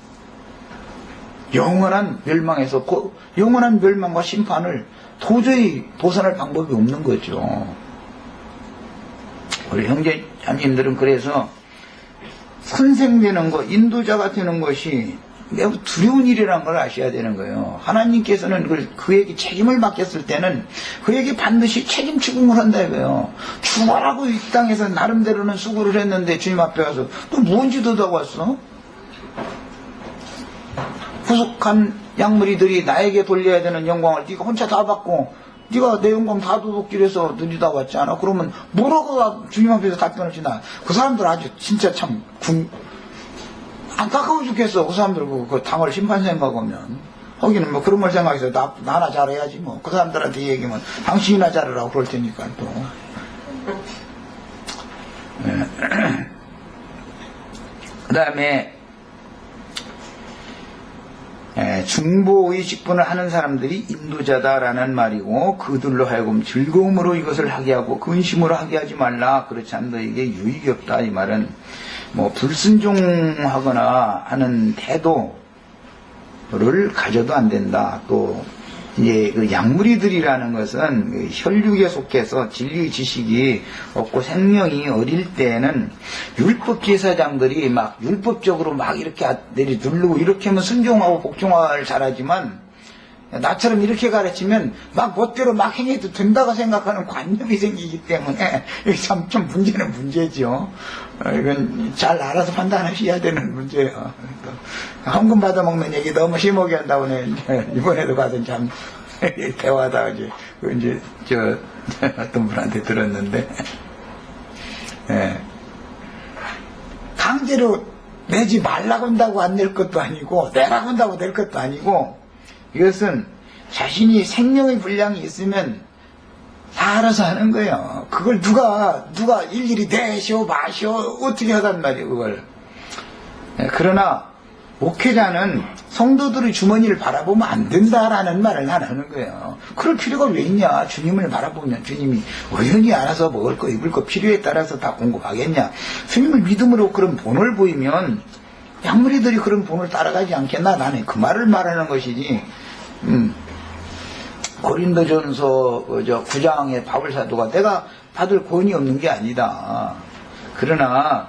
S1: 영원한 멸망과 심판을 도저히 벗어날 방법이 없는 거죠. 우리 형제 자매님들은 그래서 선생되는 것, 인도자가 되는 것이 매우 두려운 일이라는 걸 아셔야 되는 거예요. 하나님께서는 그에게 책임을 맡겼을 때는 그에게 반드시 책임 추궁을 한다 이거예요. 죽어라고 이 땅에서 나름대로는 수고를 했는데 주님 앞에 가서 너 뭔 짓도 하고 왔어? 구속한 양무리들이 나에게 돌려야 되는 영광을 네가 혼자 다 받고 네가 내 영광 다 도둑질해서 누리다 왔잖아. 그러면 뭐라고 주님 앞에서 답변을 주나. 그 사람들 아주 진짜 참 안타까워 죽겠어. 그 사람들 그 당할 심판 생각하면 거기는 뭐 그런 걸 생각해서 나나 잘해야지 뭐. 그 사람들한테 얘기하면 당신이나 잘하라고 그럴 테니까 또. 그 다음에 중보의 직분을 하는 사람들이 인도자다라는 말이고 그들로 하여금 즐거움으로 이것을 하게 하고 근심으로 하게 하지 말라. 그렇지 않은 너에게 유익이 없다. 이 말은 뭐 불순종하거나 하는 태도를 가져도 안 된다. 또 이제 그 약무리들이라는 것은 그 혈육에 속해서 진리의 지식이 없고 생명이 어릴 때에는 율법 제사장들이 막 율법적으로 막 이렇게 내리 누르고 이렇게 하면 순종하고 복종을 잘하지만 나처럼 이렇게 가르치면 막 멋대로 막 행해도 된다고 생각하는 관념이 생기기 때문에 참 문제는 문제죠. 이건 잘 알아서 판단하셔야 되는 문제예요. 헌금 받아먹는 얘기 너무 심하게 한다고 이번에도 가서 참 대화다 이제 어떤 분한테 들었는데 강제로 내지 말라고 한다고 안 낼 것도 아니고 내라고 한다고 낼 것도 아니고 이것은 자신이 생명의 분량이 있으면 다 알아서 하는 거예요. 그걸 누가 일일이 내시오 마시오 어떻게 하단 말이에요 그걸. 그러나 목회자는 성도들의 주머니를 바라보면 안 된다라는 말을 안 하는 거예요. 그럴 필요가 왜 있냐. 주님을 바라보면 주님이 의연히 알아서 먹을 거 입을 거 필요에 따라서 다 공급하겠냐. 주님을 믿음으로 그런 본을 보이면 양무리들이 그런 본을 따라가지 않겠나. 나는 그 말을 말하는 것이지. 고린도전서 9장의 바울사도가 내가 받을 권위 없는 게 아니다. 그러나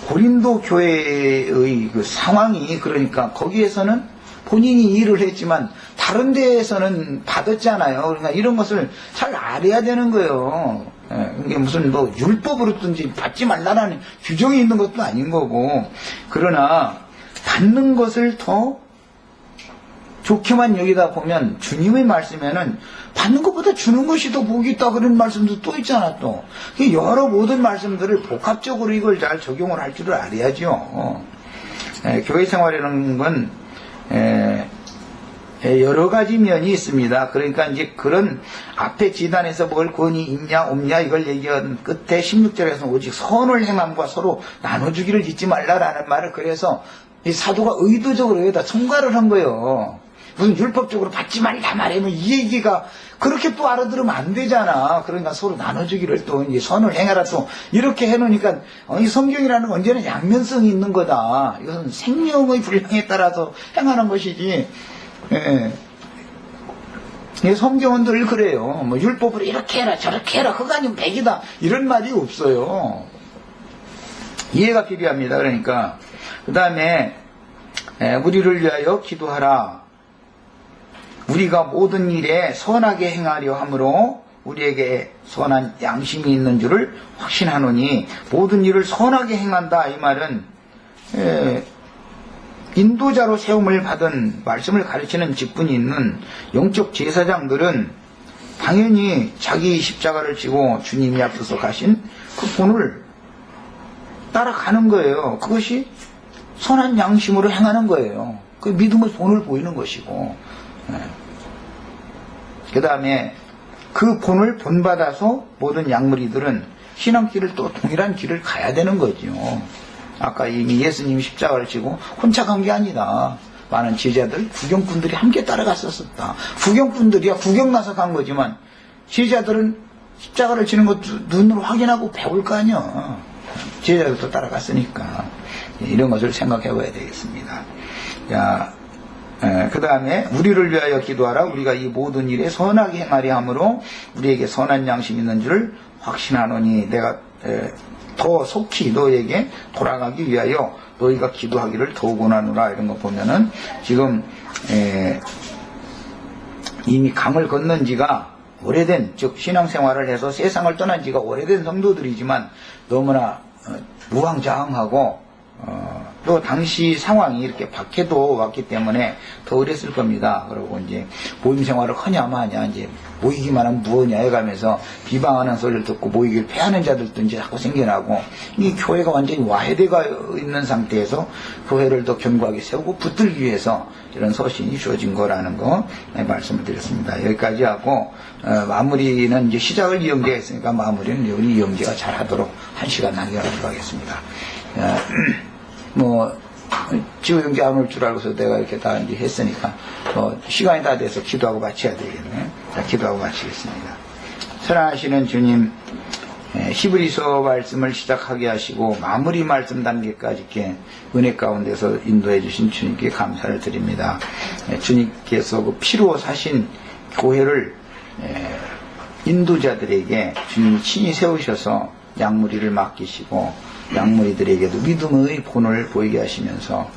S1: 고린도 교회의 그 상황이 그러니까 거기에서는 본인이 일을 했지만 다른 데에서는 받았잖아요. 그러니까 이런 것을 잘 알아야 되는 거예요. 이게 무슨 뭐 율법으로든지 받지 말라는 규정이 있는 것도 아닌 거고. 그러나 받는 것을 더 좋게만 여기다 보면 주님의 말씀에는 받는 것보다 주는 것이 더 복이 있다 그런 말씀도 또 있잖아. 또 여러 모든 말씀들을 복합적으로 이걸 잘 적용을 할 줄을 알아야죠. 교회 생활이라는 건 여러 가지 면이 있습니다. 그러니까 이제 그런 앞에 지단에서 뭘 권위 있냐 없냐 이걸 얘기한 끝에 16절에서 오직 선을 행함과 서로 나눠주기를 잊지 말라라는 말을 그래서 이 사도가 의도적으로 여기다 첨가를 한 거예요. 무슨 율법적으로 받지 말라 말하면 이 얘기가 그렇게 또 알아들으면 안 되잖아. 그러니까 서로 나눠주기를 또 이제 선을 행하라 또 이렇게 해놓으니까 이 성경이라는 건 언제나 양면성이 있는 거다. 이것은 생명의 분량에 따라서 행하는 것이지. 성경은 늘 그래요. 뭐 율법으로 이렇게 해라 저렇게 해라 그거 아니면 백이다 이런 말이 없어요. 이해가 필요합니다. 그러니까 그 다음에 우리를 위하여 기도하라. 우리가 모든 일에 선하게 행하려 함으로 우리에게 선한 양심이 있는 줄을 확신하노니 모든 일을 선하게 행한다. 이 말은 인도자로 세움을 받은 말씀을 가르치는 직분이 있는 영적 제사장들은 당연히 자기 십자가를 지고 주님이 앞서서 가신 그 본을 따라가는 거예요. 그것이 선한 양심으로 행하는 거예요. 그 믿음의 본을 보이는 것이고, 그 다음에 그 본을 본받아서 모든 양무리들은 신앙길을 또 동일한 길을 가야 되는 거죠. 아까 이미 예수님이 십자가를 지고 혼자 간 게 아니다. 많은 제자들, 구경꾼들이 함께 따라갔었다. 구경꾼들이야 구경 나서 간 거지만 제자들은 십자가를 지는 것도 눈으로 확인하고 배울 거 아니야. 제자들도 따라갔으니까 이런 것을 생각해 봐야 되겠습니다. 그 다음에 우리를 위하여 기도하라. 우리가 이 모든 일에 선하게 행하려 함으로 우리에게 선한 양심이 있는 줄 확신하노니 내가 더 속히 너에게 돌아가기 위하여 너희가 기도하기를 더욱 원하노라. 이런 거 보면은 지금 이미 강을 건넌 지가 오래된, 즉 신앙생활을 해서 세상을 떠난 지가 오래된 성도들이지만 너무나 무왕자왕하고 또 당시 상황이 이렇게 박해도 왔기 때문에 더 그랬을 겁니다. 그리고 이제 모임 생활을 하냐 마냐 이제 모이기만 하면 무엇냐 해가면서 비방하는 소리를 듣고 모이기를 패하는 자들도 이제 자꾸 생겨나고 이 교회가 완전히 와해되어 있는 상태에서 교회를 더 견고하게 세우고 붙들기 위해서 이런 서신이 주어진 거라는 거 말씀을 드렸습니다. 여기까지 하고 마무리는 이제 시작을 이영재가 했으니까 마무리는 우리 이영재가 잘 하도록 1시간 남겨놓도록 하겠습니다. 지우 형제 안 올 줄 알고서 내가 이렇게 다 이제 했으니까, 시간이 다 돼서 기도하고 마쳐야 되겠네. 자, 기도하고 마치겠습니다. 사랑하시는 주님, 히브리서 말씀을 시작하게 하시고, 마무리 말씀 단계까지 이렇게 은혜 가운데서 인도해 주신 주님께 감사를 드립니다. 주님께서 그 피로 사신 교회를, 인도자들에게 주님이 친히 세우셔서 양무리를 맡기시고, 양무리들에게도 믿음의 본을 보이게 하시면서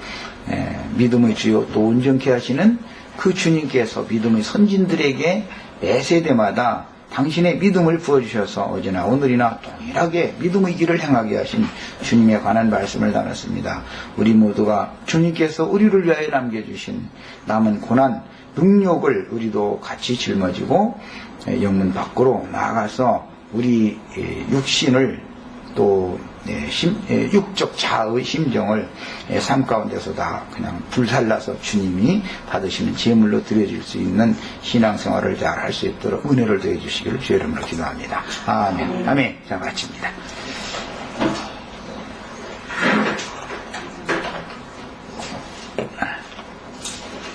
S1: 믿음의 주요 또 온전케 하시는 그 주님께서 믿음의 선진들에게 매 세대마다 당신의 믿음을 부어주셔서 어제나 오늘이나 동일하게 믿음의 길을 행하게 하신 주님에 관한 말씀을 나눴습니다. 우리 모두가 주님께서 우리를 위하여 남겨주신 남은 고난, 능력을 우리도 같이 짊어지고 영문 밖으로 나아가서 우리 육신을 또 육적 자의 심정을 삶 가운데서 다 그냥 불살라서 주님이 받으시는 제물로 드려질 수 있는 신앙생활을 잘 할 수 있도록 은혜를 더해 주시기를 주의 이름으로 기도합니다. 아멘. 아멘. 자, 마칩니다.